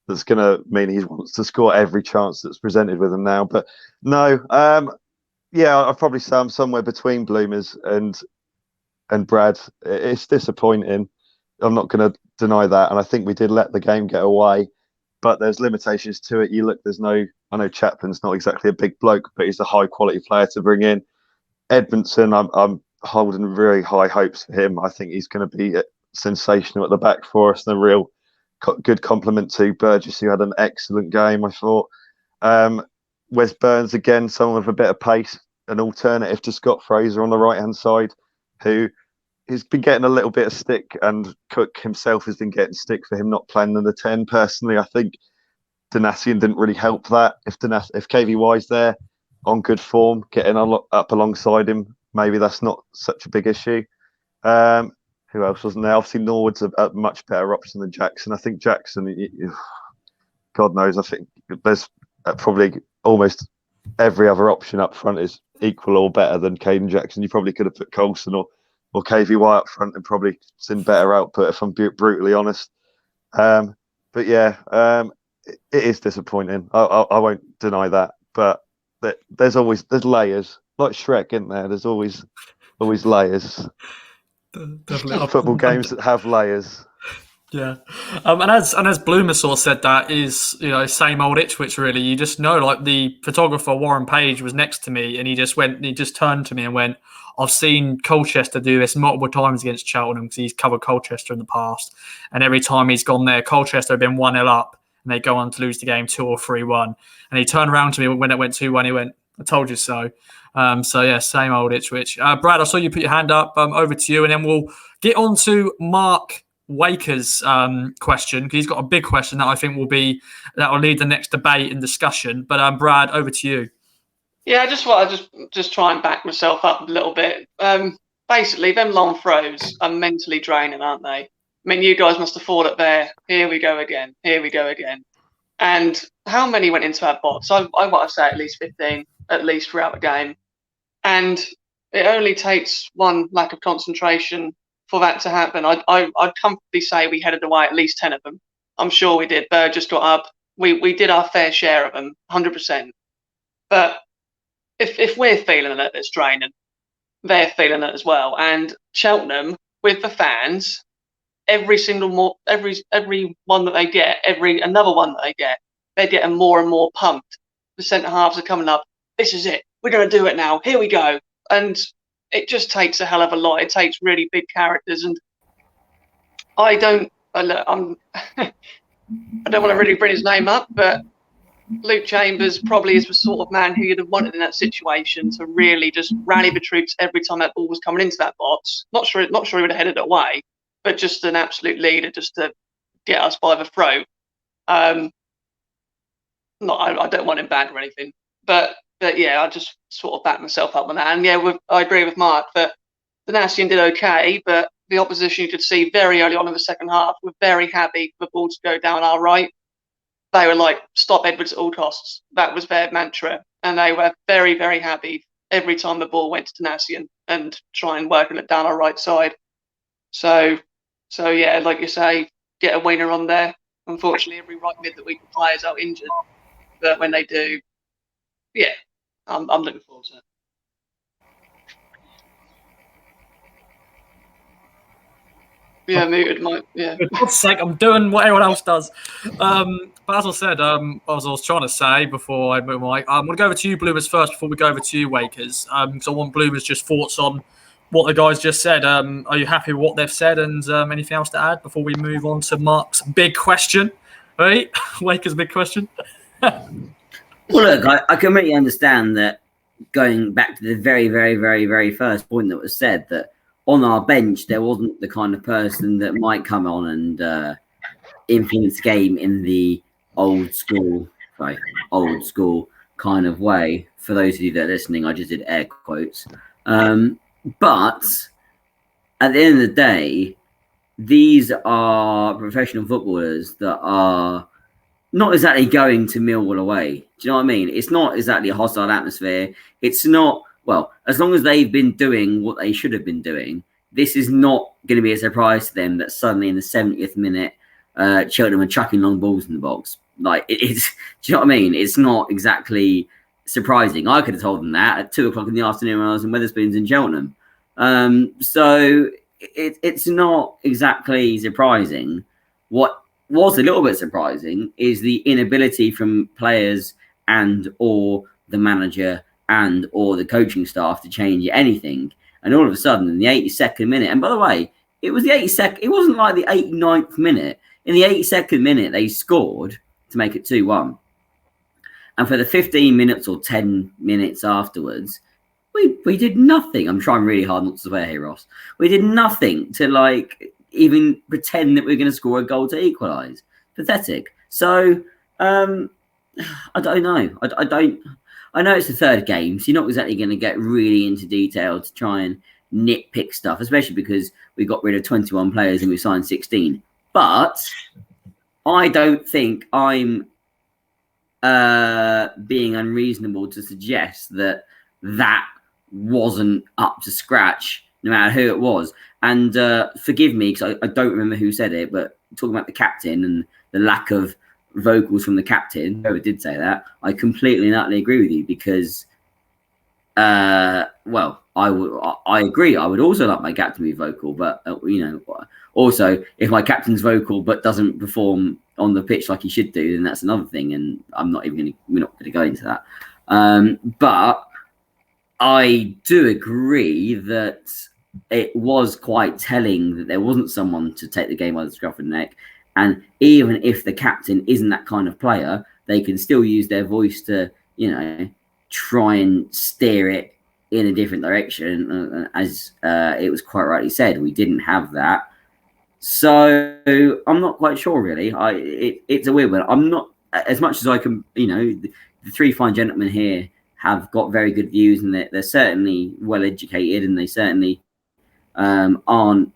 C: that's going to mean he wants to score every chance that's presented with him now. But no, I'd probably say I'm somewhere between Bloomers and Brad. It's disappointing. I'm not going to deny that. And I think we did let the game get away, but there's limitations to it. I know Chapman's not exactly a big bloke, but he's a high quality player to bring in. Edmondson, I'm holding very high hopes for him. I think he's going to be sensational at the back for us and a real good compliment to Burgess, who had an excellent game, I thought. Wes Burns, again, someone with a bit of pace, an alternative to Scott Fraser on the right-hand side, who has been getting a little bit of stick, and Cook himself has been getting stick for him not playing in the 10. Personally, I think Danassian didn't really help that. If KVY's there on good form, getting up alongside him, maybe that's not such a big issue. Who else wasn't there? Obviously, Norwood's a much better option than Jackson. I think Jackson, God knows, I think there's probably almost every other option up front is equal or better than Caden Jackson. You probably could have put Coulson or KVY up front and probably seen better output, if I'm brutally honest. But yeah, it is disappointing. I won't deny that. But there's layers, like Shrek, isn't there? There's always layers.
A: Definitely.
C: Football games that have layers.
A: Yeah, and as Bloomer sort of said, that is, same old Ipswich really. You just know, like the photographer Warren Page was next to me, and he just turned to me and went, "I've seen Colchester do this multiple times against Cheltenham, because he's covered Colchester in the past, and every time he's gone there, Colchester have been 1-0 up, and they go on to lose the game 2 or 3-1." And he turned around to me when it went 2-1. He went, "I told you so." So yeah, same old Ipswich. Brad, I saw you put your hand up. Over to you, and then we'll get on to Mark Waker's question, because he's got a big question that I think will lead the next debate and discussion. But Brad, over to you.
E: Yeah, I just want to just try and back myself up a little bit. Basically, them long throws are mentally draining, aren't they? I mean, you guys must have thought it there. Here we go again. Here we go again. And how many went into our box? I want to say at least 15, at least throughout the game. And it only takes one lack of concentration for that to happen. I'd comfortably say we headed away at least 10 of them. I'm sure we did. Burgess got up. We did our fair share of them, 100%. But if we're feeling it, it's draining. They're feeling it as well. And Cheltenham, with the fans, every one that they get, another one that they get, they're getting more and more pumped. The centre halves are coming up. This is it. We're going to do it now. Here we go. And it just takes a hell of a lot. It takes really big characters, and I don't want to really bring his name up, but Luke Chambers probably is the sort of man who you'd have wanted in that situation to really just rally the troops every time that ball was coming into that box. Not sure he would have headed it away, but just an absolute leader, just to get us by the throat. I don't want him bad or anything, but yeah, I just sort of backed myself up on that. And yeah, I agree with Mark that the Danassian did okay, but the opposition, you could see very early on in the second half, were very happy for the ball to go down our right. They were like, stop Edwards at all costs. That was their mantra. And they were very, very happy every time the ball went to Danassian and try and work it down our right side. So yeah, like you say, get a wiener on there. Unfortunately, every right mid that we can play is out injured. But when they do, yeah, I'm looking forward to it. Yeah, muted, Mike. Yeah.
A: For God's sake, I'm doing what everyone else does. But as I said, as I was trying to say before I move on, I'm going to go over to you, Bloomers, first before we go over to you, Wakers. Because I want Bloomers' just thoughts on what the guys just said. Are you happy with what they've said, and anything else to add before we move on to Mark's big question? Right? Wakers' big question.
D: Well, look, I completely understand that, going back to the very, very, very, very first point that was said, that on our bench, there wasn't the kind of person that might come on and influence game in the old school kind of way. For those of you that are listening, I just did air quotes. But at the end of the day, these are professional footballers that are not exactly going to Millwall away. Do you know what I mean? It's not exactly a hostile atmosphere. It's not, well, as long as they've been doing what they should have been doing, this is not going to be a surprise to them that suddenly in the 70th minute, Cheltenham are chucking long balls in the box. Like, it's, do you know what I mean? It's not exactly surprising. I could have told them that at 2:00 in the afternoon when I was in Wetherspoons in Cheltenham. So it's not exactly surprising. What was a little bit surprising is the inability from players and or the manager and or the coaching staff to change anything. And all of a sudden, in the 82nd minute, and by the way, it was the 82nd, it wasn't like the 89th minute. In the 82nd minute, they scored to make it 2-1. And for the 15 minutes or 10 minutes afterwards, we did nothing. I'm trying really hard not to swear here, Ross. We did nothing to, like, even pretend that we were going to score a goal to equalise. Pathetic. So, I don't know. I know it's the third game, so you're not exactly going to get really into detail to try and nitpick stuff, especially because we got rid of 21 players and we signed 16. But I don't think I'm being unreasonable to suggest that wasn't up to scratch, no matter who it was. And forgive me, because I don't remember who said it, but talking about the captain and the lack of vocals from the captain, whoever did say that, I completely and utterly agree with you, because, well, I agree. I would also like my captain to be vocal, but, also, if my captain's vocal but doesn't perform on the pitch like he should do, then that's another thing, and we're not going to go into that. But I do agree that it was quite telling that there wasn't someone to take the game by the scruff of the neck. And even if the captain isn't that kind of player, they can still use their voice to, try and steer it in a different direction. As it was quite rightly said, we didn't have that. So I'm not quite sure, really. It's a weird one. I'm not, as much as I can, the three fine gentlemen here have got very good views, and they're certainly well educated, and they certainly aren't.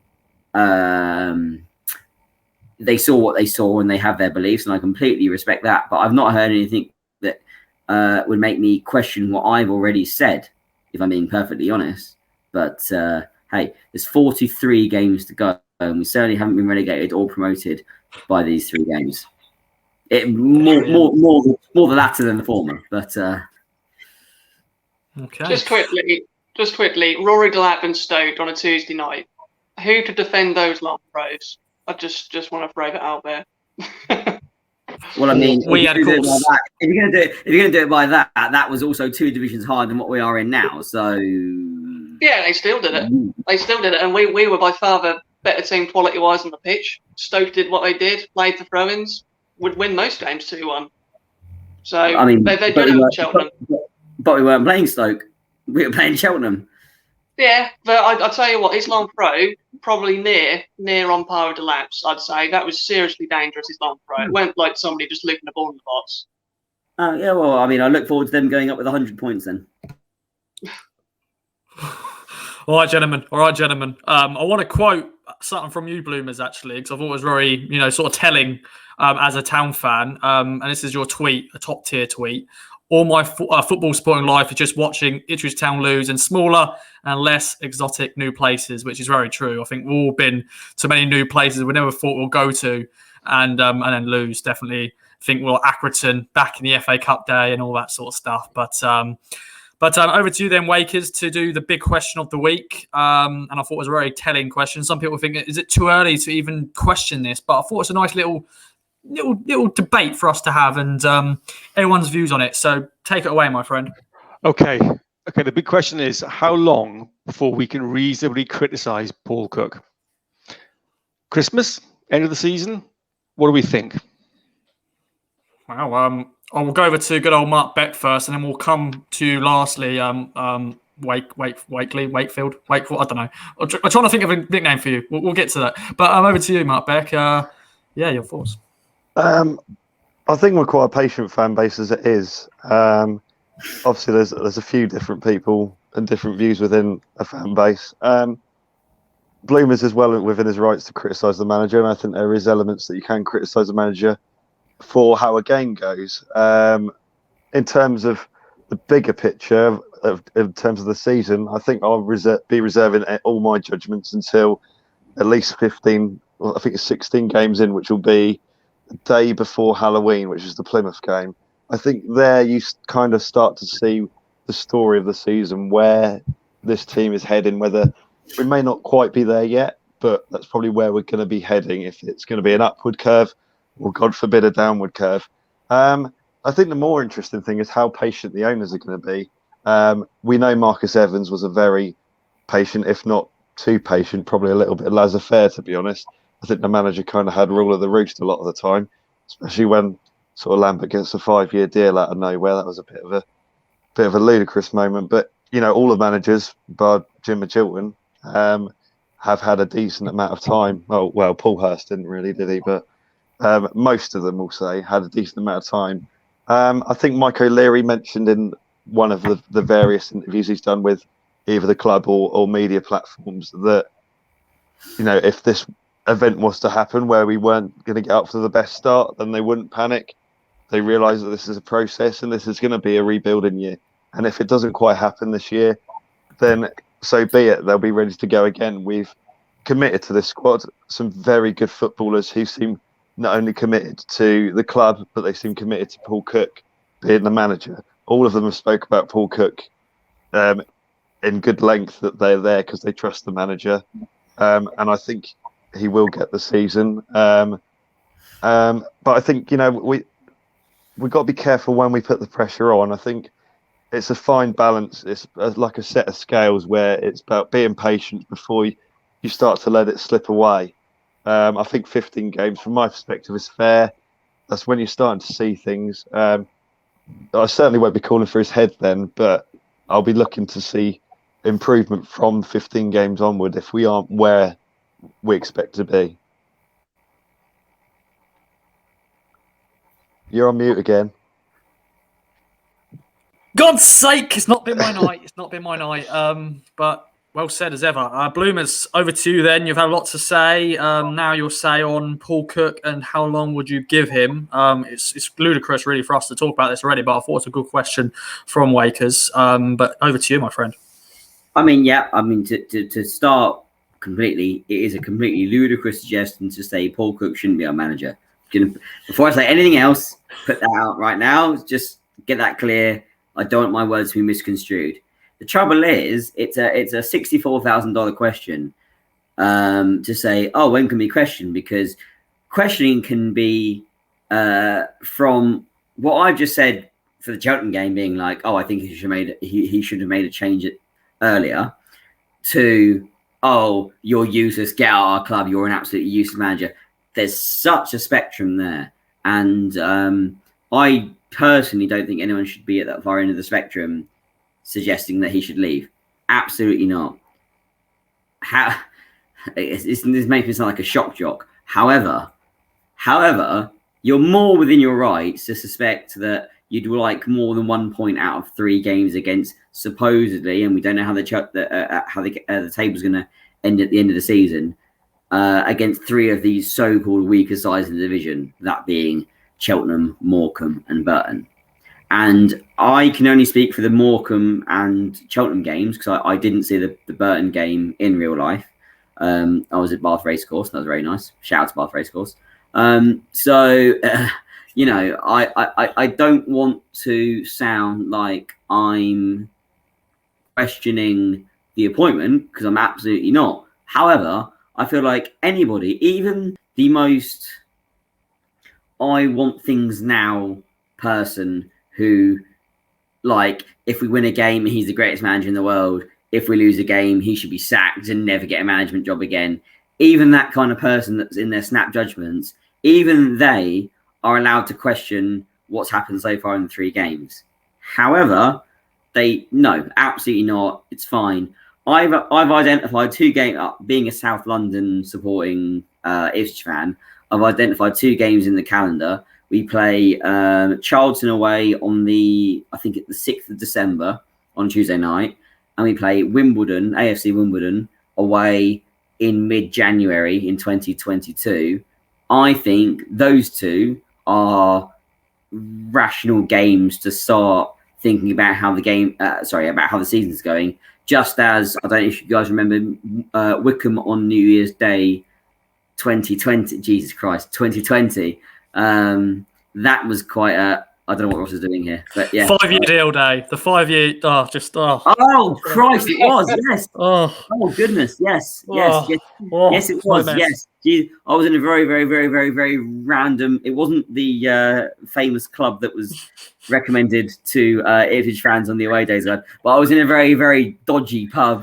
D: They saw what they saw, and they have their beliefs, and I completely respect that. But I've not heard anything that would make me question what I've already said, if I'm being perfectly honest. But hey, there's 43 games to go, and we certainly haven't been relegated or promoted by these 3 games. More the latter than the former, but.
E: Okay. Just quickly, Rory Delap and Stoke on a Tuesday night. Who could defend those long throws? I just want to throw that out there.
D: Well, I mean, if you're going to do it by that, that was also 2 divisions higher than what we are in now. So
E: yeah, they still did it. And we were by far the better team quality-wise on the pitch. Stoke did what they did, played the throw-ins, would win most games 2-1. So I mean, they're good at Cheltenham.
D: But we weren't playing Stoke. We were playing Cheltenham.
E: Yeah, but I'll tell you what, his long throw, probably near on par with Delap's, I'd say. That was seriously dangerous, his long throw. It went like somebody just licking the ball in the box.
D: Yeah, well, I mean, I look forward to them going up with 100 points then.
A: All right, gentlemen. I want to quote something from you, Bloomers, actually, because I thought it was very, sort of telling as a Town fan. And this is your tweet, a top-tier tweet. All my football supporting life is just watching Ipswich Town lose in smaller and less exotic new places, which is very true. I think we've all been to many new places we never thought we'll go to and then lose. Definitely think we'll Accrington back in the FA Cup day and all that sort of stuff. But over to you then, Wakers, to do the big question of the week. And I thought it was a very telling question. Some people think, is it too early to even question this? But I thought it's a nice little debate for us to have, and everyone's views on it. So take it away, my friend.
B: Okay. The big question is, how long before we can reasonably criticise Paul Cook? Christmas? End of the season? What do we think?
A: Well, I will go over to good old Mark Beck first, and then we'll come to lastly Wakefield. I don't know. I'm trying to think of a nickname for you. We'll get to that. But over to you, Mark Beck. Your thoughts.
C: I think we're quite a patient fan base as it is. obviously there's a few different people and different views within a fan base. Bloomers is well within his rights to criticise the manager, and I think there is elements that you can criticise the manager for how a game goes. In terms of the bigger picture, in terms of the season, I think I'll be reserving all my judgments until at least 15, well, I think it's 16 games in, which will be the day before Halloween, which is the Plymouth game. I think there you kind of start to see the story of the season, where this team is heading, whether we may not quite be there yet, but that's probably where we're going to be heading, if it's going to be an upward curve or, God forbid, a downward curve. I think the more interesting thing is how patient the owners are going to be. We know Marcus Evans was a very patient, if not too patient, probably a little bit laissez-faire, to be honest. I think the manager kind of had rule of the roost a lot of the time, especially when sort of Lambert gets a 5-year deal out of nowhere. That was a bit of a ludicrous moment. But all the managers, bar Jim Magilton, have had a decent amount of time. Well, Paul Hurst didn't really, did he? But most of them, will say, had a decent amount of time. I think Mike O'Leary mentioned in one of the various interviews he's done with either the club or media platforms that, if this event was to happen where we weren't going to get up to the best start, then they wouldn't panic. They realise that this is a process and this is going to be a rebuilding year. And if it doesn't quite happen this year, then so be it. They'll be ready to go again. We've committed to this squad some very good footballers who seem not only committed to the club, but they seem committed to Paul Cook being the manager. All of them have spoke about Paul Cook in good length, that they're there because they trust the manager. And I think he will get the season. But I think, we've got to be careful when we put the pressure on. I think it's a fine balance. It's like a set of scales where it's about being patient before you start to let it slip away. I think 15 games, from my perspective, is fair. That's when you're starting to see things. I certainly won't be calling for his head then, but I'll be looking to see improvement from 15 games onward if we aren't where we expect to be. You're on mute again.
A: God's sake, it's not been my night. It's not been my night. But well said as ever. Bloomers, over to you then. You've had a lot to say. Now you'll say on Paul Cook and how long would you give him? It's ludicrous really for us to talk about this already, but I thought it's a good question from Wakers. But over to you, my friend.
D: To start completely, it is a completely ludicrous suggestion to say Paul Cook shouldn't be our manager. Before I say anything else, put that out right now. Just get that clear. I don't want my words to be misconstrued. The trouble is, it's a $64,000 question to say, when can we question? Because questioning can be from what I've just said for the Cheltenham game, being like, I think he should have made a change earlier, to you're useless, get out of our club, you're an absolutely useless manager. There's such a spectrum there, and I personally don't think anyone should be at that far end of the spectrum suggesting that he should leave. Absolutely not. This makes me sound like a shock jock. However, you're more within your rights to suspect that you'd like more than 1 point out of 3 games against, supposedly, and we don't know how the table's going to end at the end of the season, against 3 of these so-called weaker sides in the division, that being Cheltenham, Morecambe and Burton. And I can only speak for the Morecambe and Cheltenham games because I didn't see the Burton game in real life. I was at Bath Racecourse. That was very nice. Shout out to Bath Racecourse. I don't want to sound like I'm questioning the appointment, because I'm absolutely not. However, I feel like anybody, even the most I want things now person who, like, if we win a game, he's the greatest manager in the world. If we lose a game, he should be sacked and never get a management job again. Even that kind of person that's in their snap judgments, even they are allowed to question what's happened so far in the 3 games. However, no, absolutely not. It's fine. I've identified 2 games, being a South London supporting Ipswich fan, I've identified 2 games in the calendar We play Charlton away on the 6th of December on Tuesday night. And we play Wimbledon, AFC Wimbledon, away in mid-January in 2022. I think those two are rational games to start thinking about how the season's going. Just as, I don't know if you guys remember Wickham on New Year's Day 2020. Jesus Christ, 2020. That was quite a... I don't know what Ross is doing here, but yeah.
A: 5-year deal day. The 5-year...
D: Oh, Christ, it was, yes. Oh goodness, yes. Yes, it was, yes. Jeez, I was in a very, very, very, very, very random... It wasn't the famous club that was recommended to Ipswich fans on the away days, but I was in a very, very dodgy pub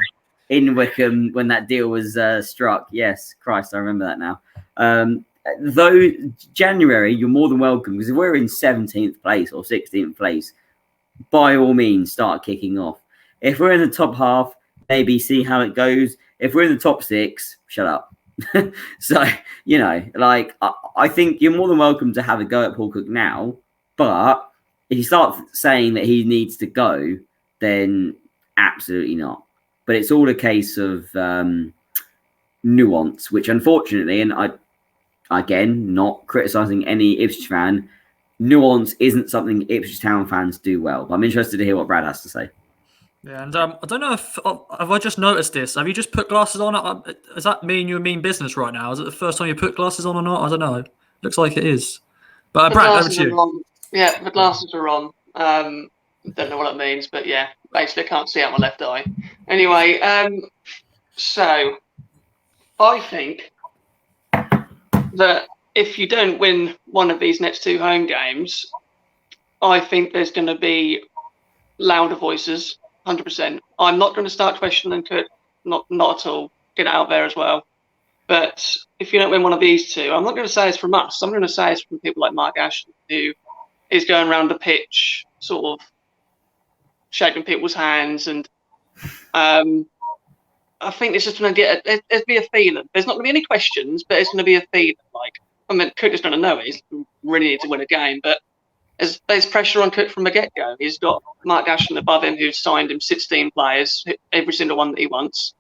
D: in Wickham when that deal was struck. Yes, Christ, I remember that now. Though January, you're more than welcome, because if we're in 17th place or 16th place, by all means, start kicking off. If we're in the top half, maybe see how it goes. If we're in the top 6, shut up. So, I think you're more than welcome to have a go at Paul Cook now, but if you start saying that he needs to go, then absolutely not. But it's all a case of nuance, which unfortunately, and again, not criticising any Ipswich fan, nuance isn't something Ipswich Town fans do well. But I'm interested to hear what Brad has to say.
A: Yeah, and I don't know if have I just noticed this. Have you just put glasses on? Does that mean you mean business right now? Is it the first time you put glasses on or not? I don't know. Looks like it is. But Brad, over to you.
E: Yeah, the glasses are on. Don't know what it means, but yeah, basically I can't see out my left eye. Anyway, so I think that if you don't win one of these next 2 home games, I think there's going to be louder voices, 100%. I'm not going to start questioning Kurt, not at all. Get it out there as well. But if you don't win one of these 2, I'm not going to say it's from us. I'm going to say it's from people like Mark Ashton, who is going around the pitch, sort of shaking people's hands, and I think it's just going to there's be a feeling. There's not going to be any questions, but it's going to be a feeling. Cook is going to know it. He's really need to win a game, but there's pressure on Cook from the get-go. He's got Mark Ashton above him, who's signed him 16 players, every single one that he wants.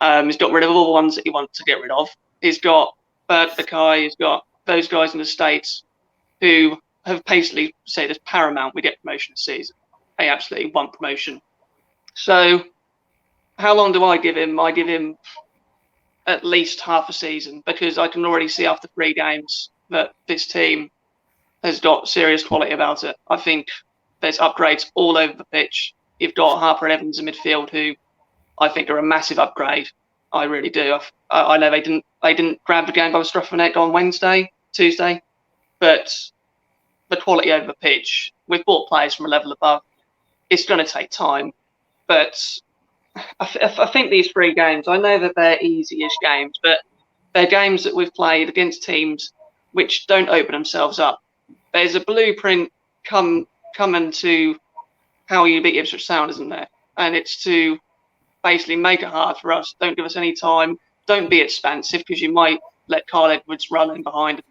E: He's got rid of all the ones that he wants to get rid of. He's got Bert Beck, he's got those guys in the States who have basically said it's paramount we get promotion this season. They absolutely want promotion. So how long do I give him? I give him at least half a season, because I can already see after 3 games that this team has got serious quality about it. I think there's upgrades all over the pitch. You've got Harper and Evans in midfield, who I think are a massive upgrade. I really do. I know they didn't grab the game by the scruff of the neck on Tuesday, but the quality over the pitch, we've bought players from a level above. It's going to take time, but I think these 3 games, I know that they're easy-ish games, but they're games that we've played against teams which don't open themselves up. There's a blueprint coming to how you beat Ipswich Town, isn't there? And it's to basically make it hard for us. Don't give us any time. Don't be expansive, because you might let Carl Edwards run in behind,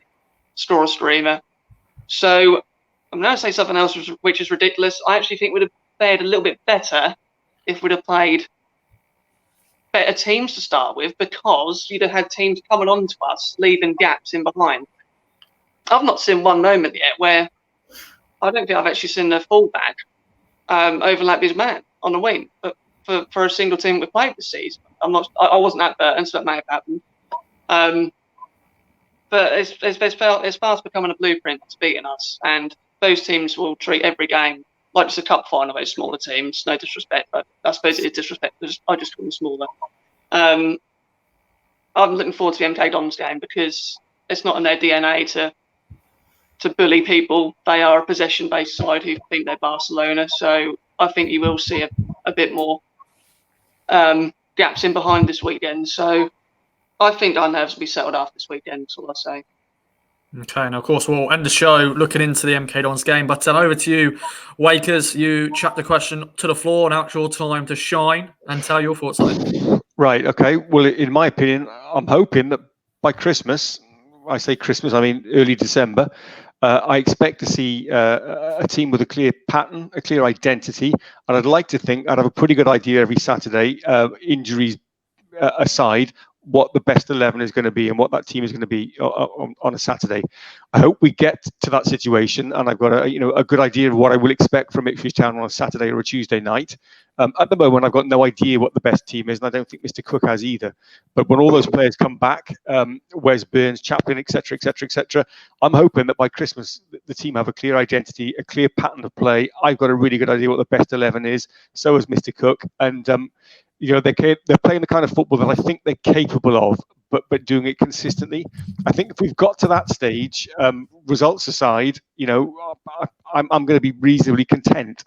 E: score a screamer. So I'm going to say something else which is ridiculous. I actually think we'd have fared a little bit better if we'd have played better teams to start with, because you'd have had teams coming on to us, leaving gaps in behind. I've not seen one moment yet where I don't think I've actually seen the fullback overlap his man on the wing, but for a single team we played this season. I wasn't at Burton, so that may have happened. But it's fast becoming a blueprint that's beating us, and those teams will treat every game like it's a cup final. Those smaller teams, no disrespect, but I suppose it is disrespect. I just call them smaller. I'm looking forward to the MK Dons game, because it's not in their DNA to bully people. They are a possession-based side who think they're Barcelona. So I think you will see a bit more gaps in behind this weekend. So I think our nerves will be settled after this weekend. That's all I say.
A: Okay, and of course we'll end the show looking into the MK Dons game. But over to you, Wakers. You chuck the question to the floor. Now it's your time to shine and tell your thoughts on it.
B: Right. Okay. Well, in my opinion, I'm hoping that by Christmas, I say Christmas, I mean early December, I expect to see a team with a clear pattern, a clear identity, and I'd like to think I'd have a pretty good idea every Saturday, injuries aside, what the best 11 is going to be and what that team is going to be on a Saturday. I hope we get to that situation, and I've got a good idea of what I will expect from Ipswich Town on a Saturday or a Tuesday night. At the moment, I've got no idea what the best team is, and I don't think Mr. Cook has either. But when all those players come back, Wes Burns, Chaplin, etc., I'm hoping that by Christmas the team have a clear identity, a clear pattern of play. I've got a really good idea what the best 11 is. So has Mr. Cook, and they're playing the kind of football that I think they're capable of, but doing it consistently. I think if we've got to that stage, results aside, I'm going to be reasonably content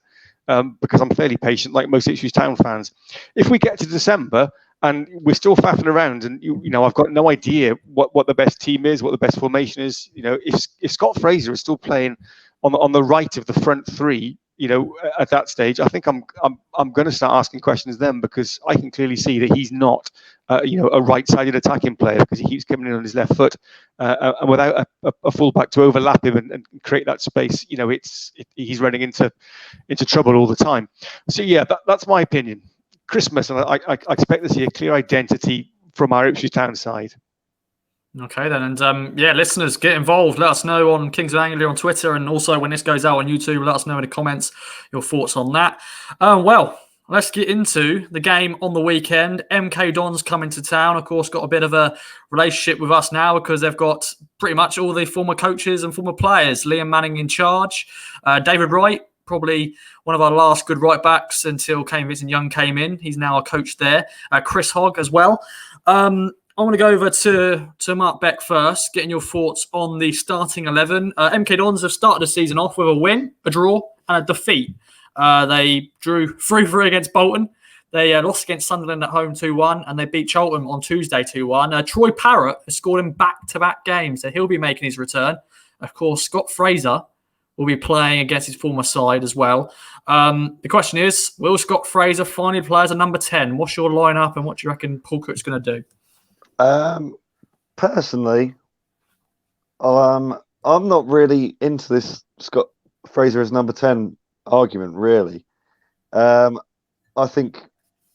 B: because I'm fairly patient, like most Ipswich Town fans. If we get to December and we're still faffing around, and I've got no idea what the best team is, what the best formation is. If Scott Fraser is still playing on the right of the front three, at that stage, I think I'm going to start asking questions then, because I can clearly see that he's not, a right-sided attacking player, because he keeps coming in on his left foot, and without a fullback to overlap him and create that space, he's running into trouble all the time. So yeah, that's my opinion. Christmas, and I expect to see a clear identity from our Ipswich Town side.
A: Okay then, and listeners, get involved. Let us know on Kings of Anglia on Twitter, and also when this goes out on YouTube, let us know in the comments your thoughts on that. Well, let's get into the game on the weekend. MK Dons coming to town, of course, got a bit of a relationship with us now because they've got pretty much all the former coaches and former players. Liam Manning in charge, David Wright, probably one of our last good right backs until Kane Vincent-Young came in. He's now a coach there. Chris Hogg as well. I want to go over to Mark Beck first, getting your thoughts on the starting 11. MK Dons have started the season off with a win, a draw, and a defeat. They drew 3-3 against Bolton. They lost against Sunderland at home 2-1, and they beat Cheltenham on Tuesday 2-1. Troy Parrott has scored in back-to-back games, so he'll be making his return. Of course, Scott Fraser will be playing against his former side as well. The question is, will Scott Fraser finally play as a number 10? What's your lineup, and what do you reckon Paul Cook's going to do?
C: Personally, I'm not really into this Scott Fraser as number 10 argument, really. I think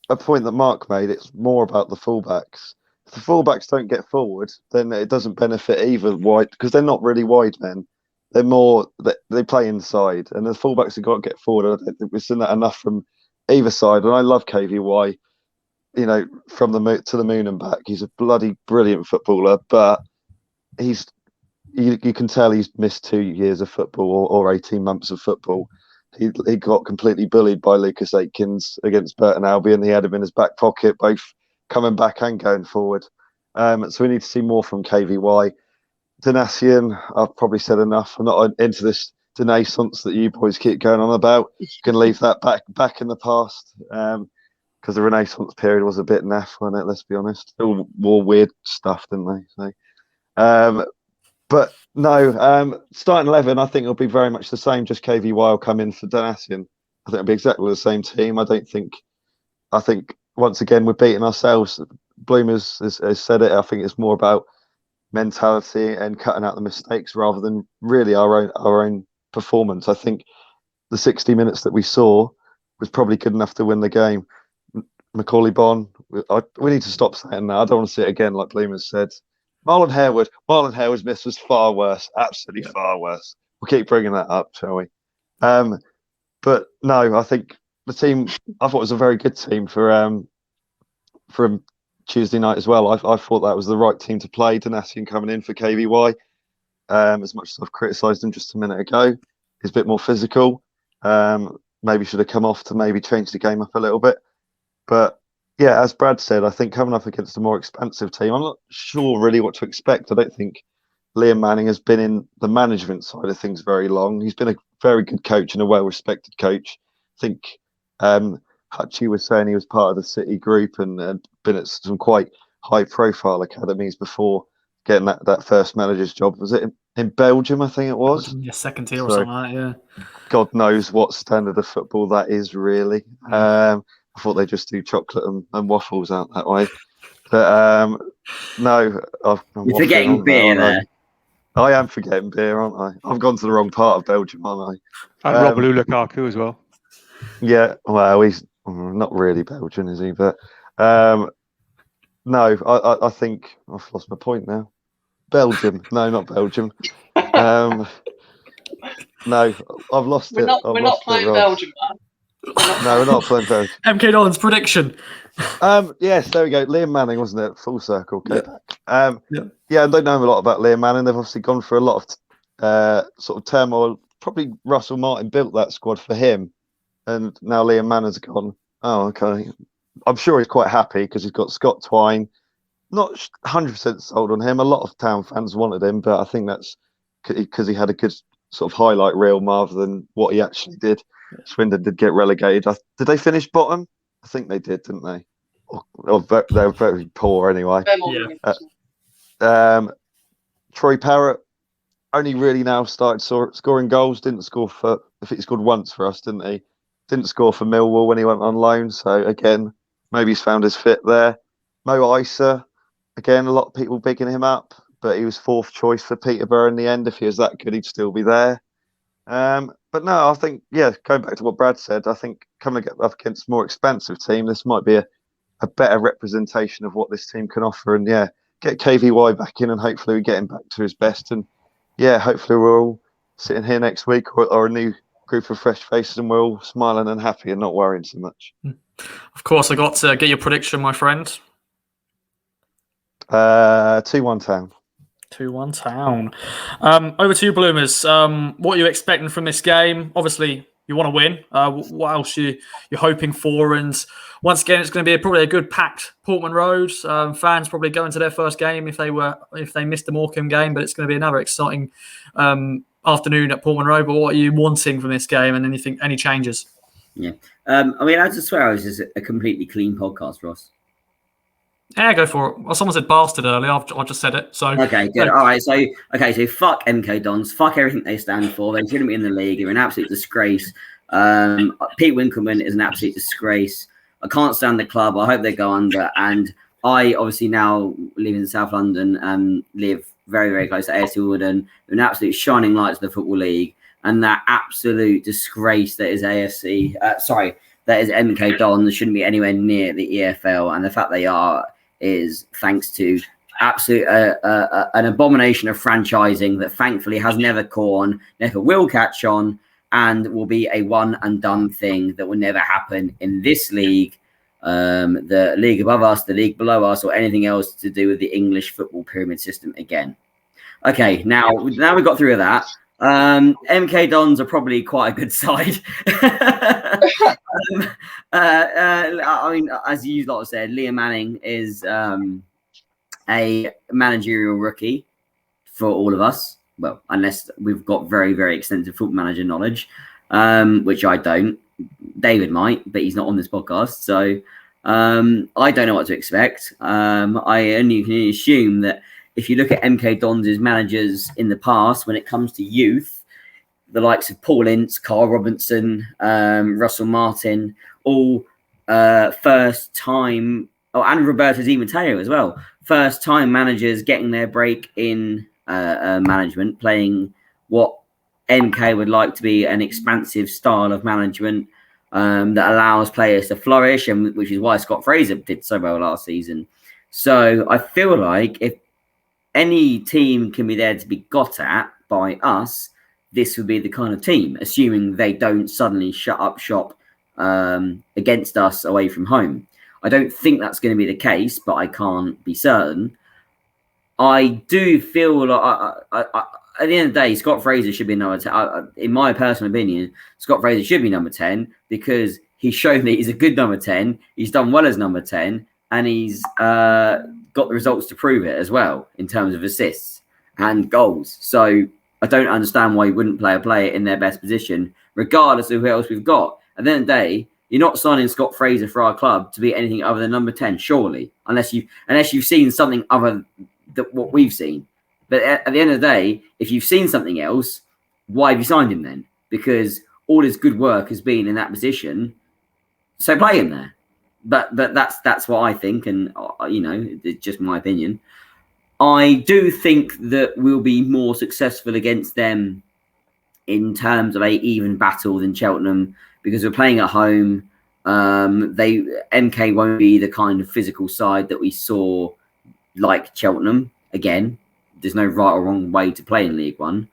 C: a point that Mark made, it's more about the fullbacks. If the fullbacks don't get forward, then it doesn't benefit either wide, because they're not really wide men. They're more, they play inside, and the fullbacks have got to get forward. I don't think we've seen that enough from either side, and I love KVY. From the moon to the moon and back. He's a bloody brilliant footballer, but you can tell he's missed 2 years of football or 18 months of football. He got completely bullied by Lucas Aitkins against Burton Albion. He had him in his back pocket, both coming back and going forward. So we need to see more from KVY. Donatian, I've probably said enough. I'm not into this Renaissance that you boys keep going on about. You can leave that back in the past. Because the Renaissance period was a bit naff, wasn't it? Let's be honest. They all wore weird stuff, didn't they? So, but no, starting 11, I think it'll be very much the same. Just KVY will come in for Donatian. I think it'll be exactly the same team. I think once again we're beating ourselves. Bloom has said it. I think it's more about mentality and cutting out the mistakes rather than really our own performance. I think the 60 minutes that we saw was probably good enough to win the game. Macaulay Bonne, we need to stop saying that. I don't want to see it again, like Bloom has said. Marlon Harewood's miss was far worse, absolutely far worse. We'll keep bringing that up, shall we? But no, I think the team, I thought it was a very good team from Tuesday night as well. I thought that was the right team to play. Donatian coming in for KVY. As much as I've criticised him just a minute ago, he's a bit more physical. Maybe should have come off to maybe change the game up a little bit. But yeah, as Brad said, I think coming up against a more expansive team, I'm not sure really what to expect. I don't think Liam Manning has been in the management side of things very long. He's been a very good coach and a well-respected coach. I think Hutchie was saying he was part of the City group and been at some quite high-profile academies before getting that first manager's job. Was it in Belgium, I think it was?
A: Yeah, second tier or something like that, yeah.
C: God knows what standard of football that is, really. I thought they just do chocolate and waffles out that way. But no.
D: You're forgetting beer there.
C: I am forgetting beer, aren't I? I've gone to the wrong part of Belgium, aren't I?
B: And Romelu Lukaku as well.
C: Yeah, well, he's not really Belgian, is he? But no, I think I've lost my point now. Belgium. No, not Belgium. No, I've lost
E: We're
C: it.
E: not.
C: I've
E: We're
C: lost
E: not playing
C: it, Ross.
E: Belgium, man.
C: No, we're not playing Belgium.
A: MK Dons prediction.
C: Yes, there we go. Liam Manning, wasn't it? Full circle. Okay.
A: Yeah.
C: Yeah, I don't know a lot about Liam Manning. They've obviously gone through a lot of sort of turmoil. Probably Russell Martin built that squad for him, and now Liam Manning's gone. Oh, okay. I'm sure he's quite happy because he's got Scott Twine. Not 100% sold on him. A lot of Town fans wanted him, but I think that's because he had a good sort of highlight reel rather than what he actually did. Swindon did get relegated. Did they finish bottom? I think they did, didn't they? They were very poor anyway. Troy Parrott only really now started scoring goals. Didn't score I think he scored once for us, didn't he? Didn't score for Millwall when he went on loan. So again, maybe he's found his fit there. Mo Isa, again, a lot of people bigging him up, but he was fourth choice for Peterborough in the end. If he was that good, he'd still be there. But no, I think, going back to what Brad said, I think coming up against a more expansive team, this might be a better representation of what this team can offer. And get KVY back in and hopefully we get him back to his best. And hopefully we're all sitting here next week or a new group of fresh faces and we're all smiling and happy and not worrying so much.
A: Of course, I got to get your prediction, my friend.
C: 2-1 Town.
A: 2-1 Town. Over to you, Bloomers. What are you expecting from this game? Obviously, you want to win. What else you're hoping for? And once again, it's going to be probably a good packed Portman Road. Fans probably going to their first game if they missed the Morecambe game, but it's going to be another exciting afternoon at Portman Road. But what are you wanting from this game? And any changes?
D: Yeah, I mean, I just swear, this is a completely clean podcast, Ross.
A: Yeah, go for it. Well, someone said bastard earlier. I just said it. So
D: okay, good. All right. So fuck MK Dons. Fuck everything they stand for. They shouldn't be in the league. They're an absolute disgrace. Pete Winkleman is an absolute disgrace. I can't stand the club. I hope they go under. And I obviously now live in South London and live very, very close to AFC Wimbledon. They're an absolute shining light to the Football League. And that absolute disgrace that is that is MK Dons shouldn't be anywhere near the EFL. And the fact they are is thanks to absolute an abomination of franchising that thankfully has never caught on, never will catch on, and will be a one and done thing that will never happen in this league, the league above us, the league below us, or anything else to do with the English football pyramid system again. Okay, now we've got through that. MK Dons are probably quite a good side. I mean, as you lot said, Liam Manning is a managerial rookie for all of us. Well, unless we've got very, very extensive football manager knowledge, which I don't. David might, but he's not on this podcast. So I don't know what to expect. I only can assume that if you look at MK Dons' managers in the past, when it comes to youth, the likes of Paul Ince, Carl Robinson, Russell Martin, all first time, and Roberto Di Matteo as well, first time managers getting their break in management, playing what MK would like to be an expansive style of management that allows players to flourish, and which is why Scott Fraser did so well last season. So I feel like if any team can be there to be got at by us, this would be the kind of team, assuming they don't suddenly shut up shop against us away from home. I don't think that's going to be the case, but I can't be certain. I do feel like at the end of the day, Scott Fraser should be number 10. In my personal opinion, Scott Fraser should be number 10 because he's shown that he's a good number 10. He's done well as number 10, and he's got the results to prove it as well in terms of assists and goals. So I don't understand why you wouldn't play a player in their best position, regardless of who else we've got. At the end of the day, you're not signing Scott Fraser for our club to be anything other than number 10, surely, unless you've seen something other than what we've seen. But at the end of the day, if you've seen something else, why have you signed him then? Because all his good work has been in that position, so play him there. But that's what I think, and it's just my opinion. I do think that we'll be more successful against them in terms of a even battle than Cheltenham, because we're playing at home. MK won't be the kind of physical side that we saw like Cheltenham. Again, there's no right or wrong way to play in League One,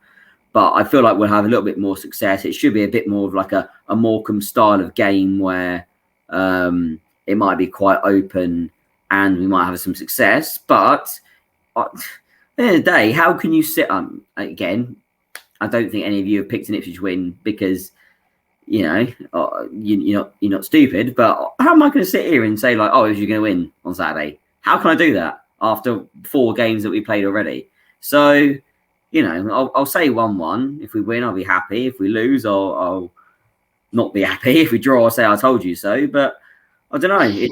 D: but I feel like we'll have a little bit more success. It should be a bit more of like a Morecambe style of game where it might be quite open and we might have some success. But at the end of the day, how can you sit on again? I don't think any of you have picked an Ipswich win because, you know, you're not stupid. But how am I going to sit here and say like, oh, you're going to win on Saturday? How can I do that after 4 games that we played already? So, you know, I'll say 1-1. If we win, I'll be happy. If we lose, I'll not be happy. If we draw, I'll say I told you so. But I don't know.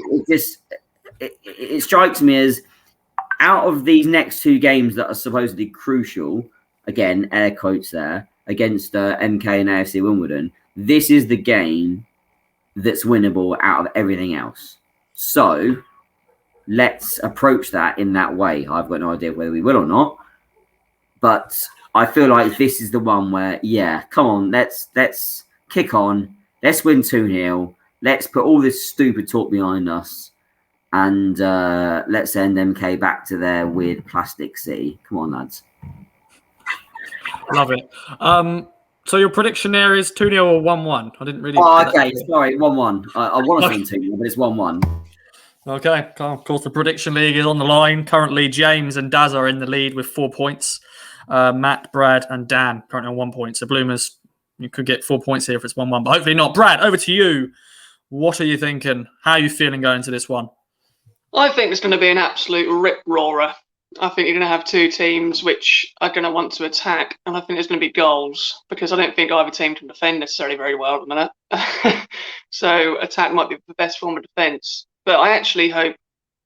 D: It strikes me as out of these next 2 games that are supposedly crucial, again, air quotes there, against MK and AFC Wimbledon, this is the game that's winnable out of everything else. So let's approach that in that way. I've got no idea whether we will or not, but I feel like this is the one where, yeah, come on, let's kick on. Let's win 2-0. Let's put all this stupid talk behind us, and let's send MK back to their weird plastic city. Come on, lads.
A: Love it. So your prediction there is 2-0 or 1-1? I didn't really...
D: Oh, okay, sorry, 1-1. I want to say 2-0, but it's 1-1.
A: Okay, of course, the prediction league is on the line. Currently, James and Daz are in the lead with 4 points. Matt, Brad, and Dan currently on 1 point. So Bloomers, you could get 4 points here if it's 1-1, but hopefully not. Brad, over to you. What are you thinking? How are you feeling going into this one?
E: I think it's going to be an absolute rip-roarer. I think you're going to have 2 teams which are going to want to attack, and I think there's going to be goals, because I don't think either team can defend necessarily very well at the minute. So attack might be the best form of defence. But I actually hope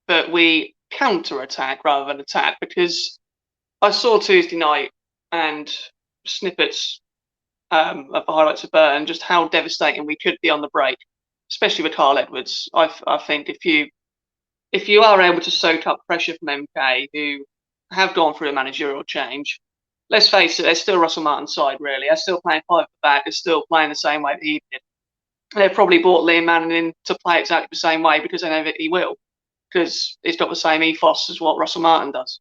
E: that we counter-attack rather than attack, because I saw Tuesday night and snippets of the highlights of Burn, just how devastating we could be on the break, especially with Carl Edwards. I think if you are able to soak up pressure from MK, who have gone through a managerial change, let's face it, they're still Russell Martin's side, really. They're still playing 5 at the back. They're still playing the same way that he did. They've probably brought Liam Manning in to play exactly the same way because they know that he will, because he's got the same ethos as what Russell Martin does.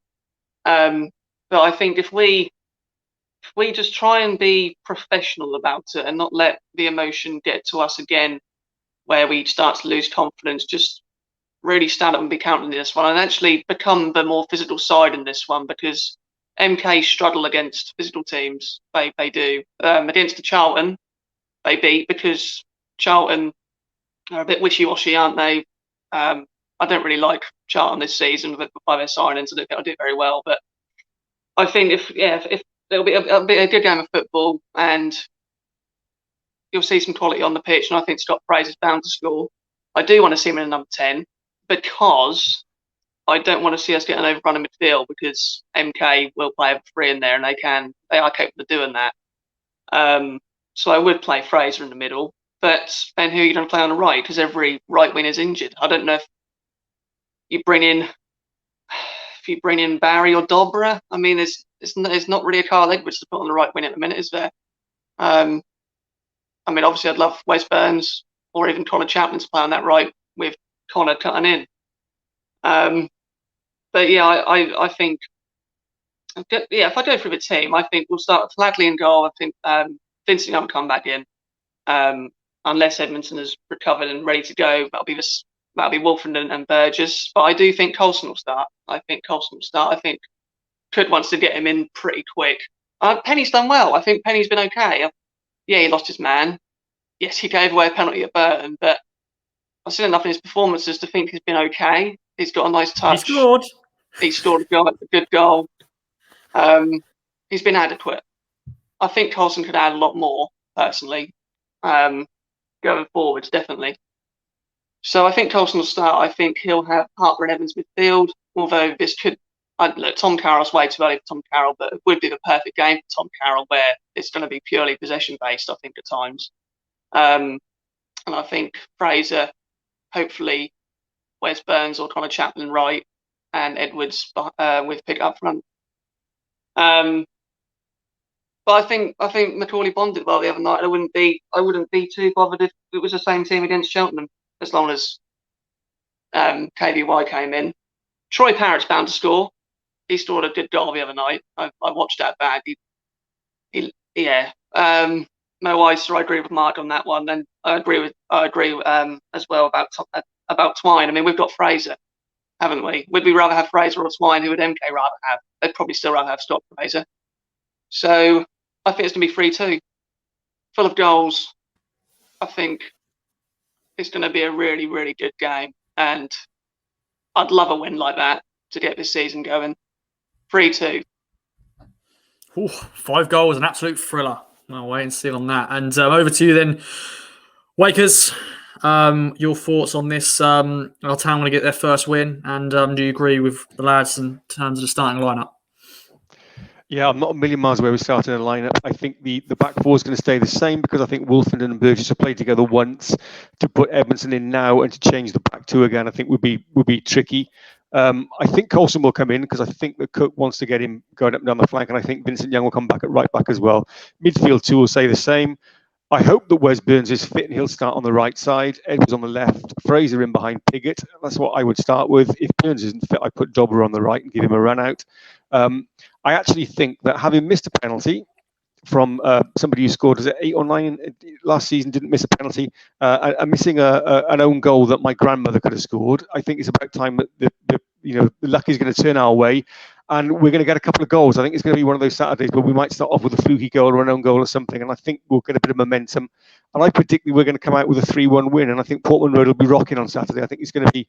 E: But I think if we just try and be professional about it and not let the emotion get to us again, where we start to lose confidence, just really stand up and be counted in this one and actually become the more physical side in this one, because MK struggle against physical teams. They do. Against the Charlton, they beat, because Charlton are a bit wishy-washy, aren't they? I don't really like Charlton this season by their signings. I don't think I'll do very well, but I think if it'll be a good game of football, and you'll see some quality on the pitch, and I think Scott Fraser's bound to score. I do want to see him in a number 10, because I don't want to see us getting overrun in midfield, because MK will play a 3 in there, and they are capable of doing that. So I would play Fraser in the middle, but then who are you going to play on the right? Because every right wing is injured. I don't know if you bring in Barry or Dobra. I mean, there's not really a Carl Edwards to put on the right wing at the minute, is there? I mean, obviously, I'd love Wes Burns or even Connor Chapman to play on that right with Connor cutting in. But yeah, I think, if I go through the team, I think we'll start with Flagley in goal. I think Vincent will come back in, unless Edmondson is recovered and ready to go. That'll be Wolfen and Burgess. But I do think Coulson will start. I think Could wants to get him in pretty quick. Penny's done well. I think Penny's been okay. Yeah, he lost his man. Yes, he gave away a penalty at Burton, but I've seen enough in his performances to think he's been okay. He's got a nice touch. He scored a good goal. He's been adequate. I think Coulson could add a lot more, personally, going forwards, definitely. So I think Coulson will start. I think he'll have Harper and Evans midfield, although this could... Look, Tom Carroll's way too early for Tom Carroll, but it would be the perfect game for Tom Carroll, where it's going to be purely possession-based, I think, at times. And I think Fraser, hopefully Wes Burns or Connor Chapman right, and Edwards with Pick up front. But I think Macaulay Bond did well the other night. I wouldn't be too bothered if it was the same team against Cheltenham, as long as KVY came in. Troy Parrott's bound to score. He scored a good goal the other night. I watched that back. Mo Weiser, I agree with Mark on that one. Then I agree as well about Twine. I mean, we've got Fraser, haven't we? Would we rather have Fraser or Twine? Who would MK rather have? They'd probably still rather have Scott Fraser. So I think it's going to be 3-2, full of goals. I think it's going to be a really, really good game, and I'd love a win like that to get this season going. 3-2.
A: 5 goals, an absolute thriller. I'll wait and see on that. And over to you then, Wakers. Your thoughts on this? Are Town going to get their first win? And do you agree with the lads in terms of the starting lineup?
B: Yeah, I'm not a million miles away with starting a lineup. I think the back four is going to stay the same because I think Wolfenden and Burgess have played together once. To put Edmondson in now and to change the back two again, I think would be tricky. I think Coulson will come in because I think that Cook wants to get him going up and down the flank, and I think Vincent Young will come back at right back as well. Midfield two will say the same. I hope that Wes Burns is fit and he'll start on the right side. Edwards on the left, Fraser in behind Piggott. That's what I would start with. If Burns isn't fit, I put Dobber on the right and give him a run out. I actually think that having missed a penalty from somebody who scored, was it 8 or 9 last season, didn't miss a penalty, and missing an own goal that my grandmother could have scored, I think it's about time that the luck is going to turn our way, and we're going to get a couple of goals. I think it's going to be one of those Saturdays where we might start off with a fluky goal or an own goal or something, and I think we'll get a bit of momentum. And I predict that we're going to come out with a 3-1 win, and I think Portman Road will be rocking on Saturday. I think it's going to be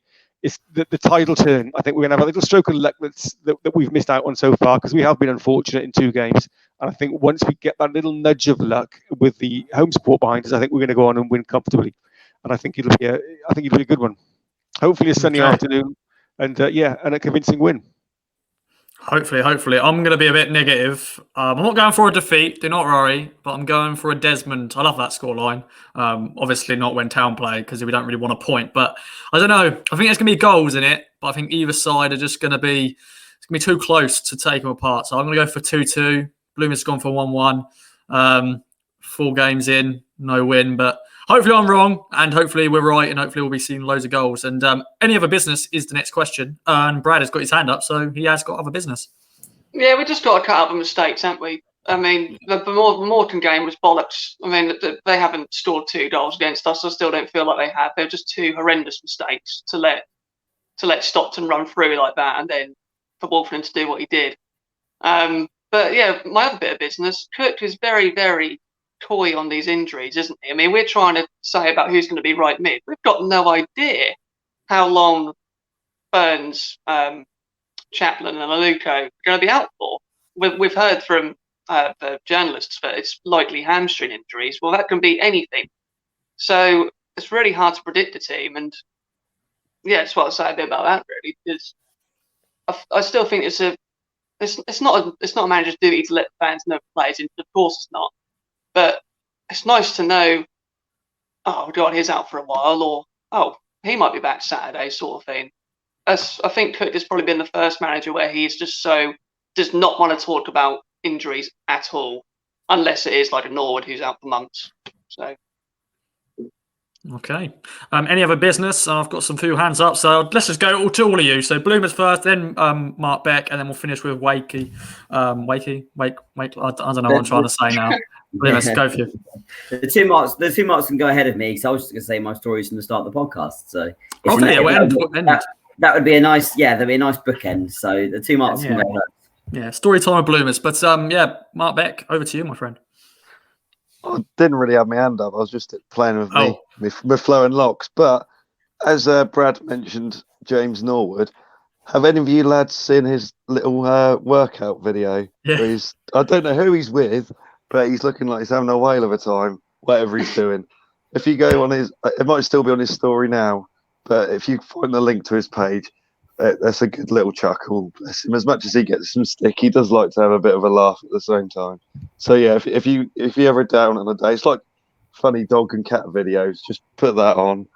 B: the tide will turn. I think we're going to have a little stroke of luck that we've missed out on so far because we have been unfortunate in 2 games. And I think once we get that little nudge of luck with the home support behind us, I think we're going to go on and win comfortably. And I think it'll be a good one. Hopefully a sunny afternoon, and and a convincing win.
A: Hopefully. I'm going to be a bit negative. I'm not going for a defeat, do not worry, but I'm going for a Desmond. I love that scoreline. Obviously not when Town play because we don't really want a point. But I don't know. I think there's going to be goals in it, but I think either side are just going to be too close to take them apart. So I'm going to go for 2-2. Bloom's gone for 1-1. 4 games in, no win, but hopefully I'm wrong, and hopefully we're right, and hopefully we'll be seeing loads of goals. And any other business is the next question. And Brad has got his hand up, so he has got other business.
E: Yeah, we just got to cut out the mistakes, haven't we? I mean, the Morecambe game was bollocks. I mean, they haven't scored 2 goals against us. I still don't feel like they have. They're just 2 horrendous mistakes to let Stockton run through like that, and then for Wolfenden to do what he did. But yeah, my other bit of business, Cook is very, very coy on these injuries, isn't he? I mean, we're trying to say about who's going to be right mid. We've got no idea how long Burns, Chaplin and Aluko are going to be out for. We've heard from the journalists that it's likely hamstring injuries. Well, that can be anything. So it's really hard to predict the team. And yeah, that's what I'll say a bit about that, really, because I still think it's not a manager's duty to let the fans know the players in. Of course it's not. But it's nice to know, oh, God, he's out for a while, or, oh, he might be back Saturday, sort of thing. I think Cook has probably been the first manager where he's just does not want to talk about injuries at all, unless it is like a Norwood who's out for months. So.
A: Okay. Any other business? I've got some few hands up, so let's just go to all of you. So Bloomers first, then Mark Beck, and then we'll finish with Wakey. Wake. I don't know what I'm trying to say now. Let's go for you.
D: The two marks can go ahead of me because I was just going to say my stories from the start of the podcast. So that would be a nice, there'd be a nice bookend. So the 2 marks can go ahead.
A: Yeah, story time of Bloomers. But Mark Beck, over to you, my friend.
C: I didn't really have my hand up. I was just playing with my flow and locks. But as Brad mentioned, James Norwood, have any of you lads seen his little workout video?
A: Yeah.
C: I don't know who he's with, but he's looking like he's having a whale of a time, whatever he's doing. If you go on it might still be on his story now, but if you find the link to his page, that's a good little chuckle. Bless him. As much as he gets some stick, he does like to have a bit of a laugh at the same time. So yeah, if you ever down on a day, it's like funny dog and cat videos. Just put that on,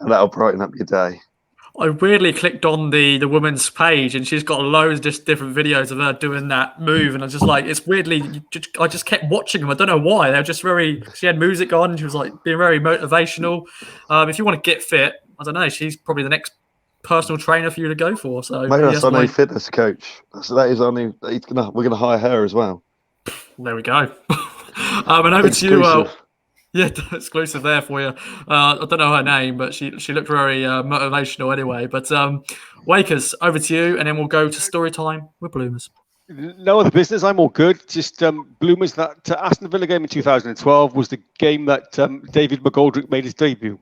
C: and that'll brighten up your day.
A: I weirdly clicked on the woman's page, and she's got loads of just different videos of her doing that move, and I was just like, it's weirdly. I just kept watching them. I don't know why. They're just very. She had music on, and she was like being very motivational. If you want to get fit, I don't know. She's probably the next personal trainer for you to go for. So
C: Maybe that's our new fitness coach. So that is our new. We're gonna hire her as well.
A: There we go. And over to you. Yeah, exclusive there for you. I don't know her name, but she looked very motivational anyway. But Wakers, over to you, and then we'll go to story time with Bloomers.
B: No other business. I'm all good. Just Bloomers, that Aston Villa game in 2012 was the game that David McGoldrick made his debut.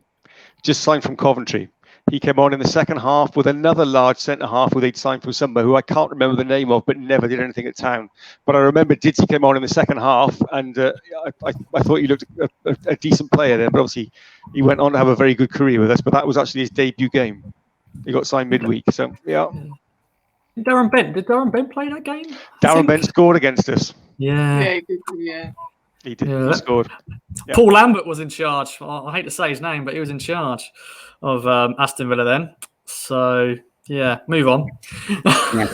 B: Just signed from Coventry. He came on in the second half with another large centre-half who they'd signed from somewhere who I can't remember the name of, but never did anything at Town. But I remember Ditsy came on in the second half, and I thought he looked a decent player then. But obviously, he went on to have a very good career with us. But that was actually his debut game. He got signed midweek. So, yeah.
A: Did Darren Bent play that game?
B: Darren Bent scored against us.
A: Yeah.
E: Yeah, he did. Yeah.
B: He did. He scored. Yeah.
A: Paul Lambert was in charge. I hate to say his name, but he was in charge of Aston Villa then. So, yeah, move on.
D: Yeah.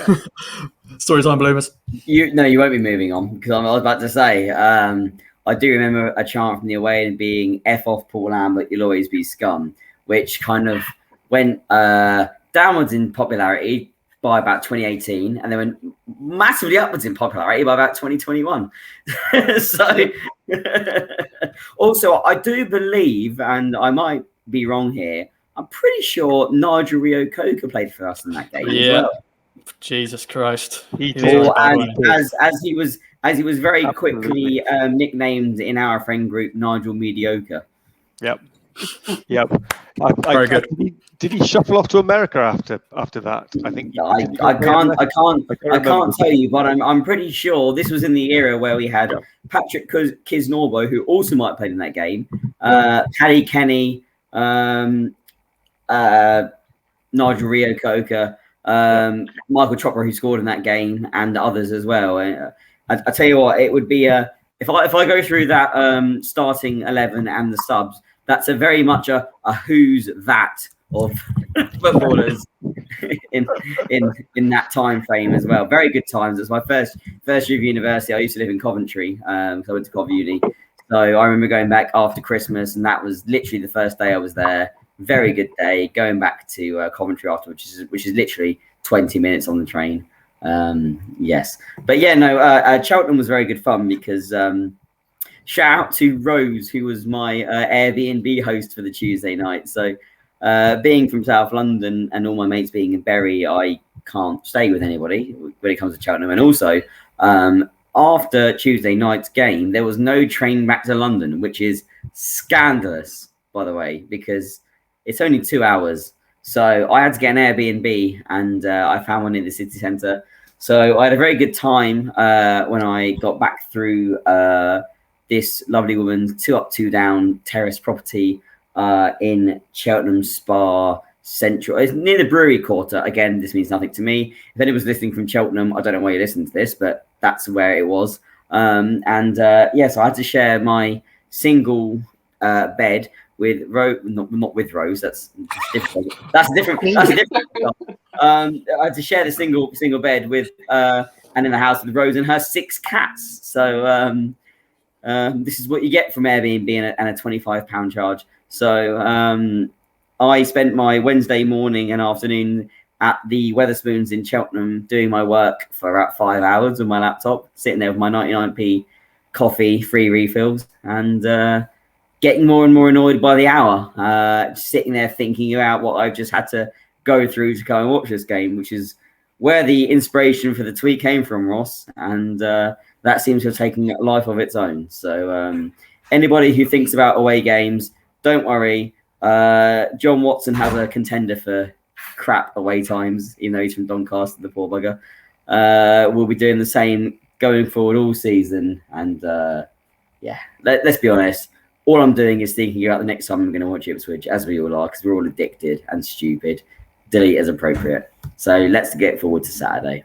A: Story time, Bloomers.
D: You won't be moving on, because I was about to say, I do remember a chant from the away end being "F off Paul Lambert, you'll always be scum," which kind of went downwards in popularity by about 2018, and then went massively upwards in popularity by about 2021. So, also, I do believe, and I might be wrong here, I'm pretty sure Nigel Rio-Coker played for us in that game as well.
A: Jesus Christ!
D: As he was very quickly nicknamed in our friend group Nigel Mediocre.
B: Yep.
A: Very good.
B: Did he shuffle off to America after that? I think.
D: I can't tell you, but I'm pretty sure this was in the era where we had Patrick Kisnorbo, who also might have played in that game, Paddy Kenny, Nigel Rio-Coker, Michael Chopra, who scored in that game, and others as well. I tell you what, it would be if I go through that starting 11 and the subs, that's a very much a who's that of footballers in that time frame as well. Very good times. It was my first year of university. I used to live in Coventry, so I went to Cov Uni. So I remember going back after Christmas, and that was literally the first day I was there. Very good day. Going back to Coventry afterwards, which is literally 20 minutes on the train. Yes, but yeah, no. Cheltenham was very good fun because shout out to Rose, who was my Airbnb host for the Tuesday night. So being from South London and all my mates being in Bury, I can't stay with anybody when it comes to Cheltenham. And also, after Tuesday night's game, there was no train back to London, which is scandalous, by the way, because it's only 2 hours. So I had to get an Airbnb, and I found one in the city centre. So I had a very good time when I got back through this lovely woman's 2 up, 2 down terrace property in Cheltenham Spa Central. It's near the Brewery Quarter. Again, this means nothing to me. If anyone's listening from Cheltenham, I don't know why you're listening to this, but that's where it was. So I had to share my single bed with Rose, not with Rose. That's different. That's a different. I had to share the single bed with and in the house with Rose and her 6 cats. So this is what you get from Airbnb and a £25 charge. So I spent my Wednesday morning and afternoon at the Wetherspoons in Cheltenham doing my work for about 5 hours on my laptop, sitting there with my 99p coffee, free refills, and getting more and more annoyed by the hour, sitting there thinking about what I've just had to go through to go and watch this game, which is where the inspiration for the tweet came from, Ross. And that seems to have taken a life of its own. So anybody who thinks about away games, don't worry. John Watson has a contender for crap away times, even though he's from Doncaster, the poor bugger. We'll be doing the same going forward all season. And let's be honest. All I'm doing is thinking about the next time I'm going to watch Ipswich, as we all are, because we're all addicted and stupid. Delete as appropriate. So let's get forward to Saturday.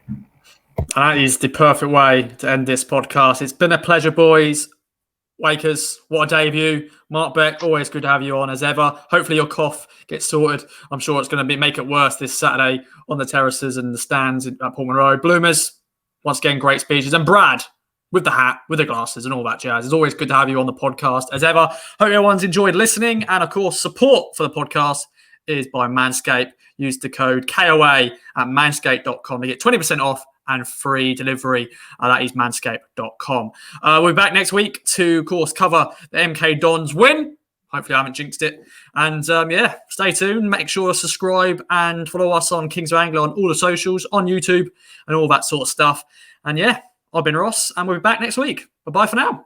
A: That is the perfect way to end this podcast. It's been a pleasure, boys. Wakers, what a debut. Mark Beck, always good to have you on as ever. Hopefully your cough gets sorted. I'm sure it's going to make it worse this Saturday on the terraces and the stands at Portman Road. Bloomers, once again, great speeches. And Brad, with the hat, with the glasses and all that jazz. It's always good to have you on the podcast as ever. Hope everyone's enjoyed listening. And of course, support for the podcast is by Manscaped. Use the code KOA at manscaped.com to get 20% off and free delivery. That is manscaped.com. We'll be back next week to, of course, cover the MK Dons win. Hopefully I haven't jinxed it. And stay tuned. Make sure to subscribe and follow us on Kings of Anglia on all the socials, on YouTube and all that sort of stuff. And I've been Ross and we'll be back next week. Bye-bye for now.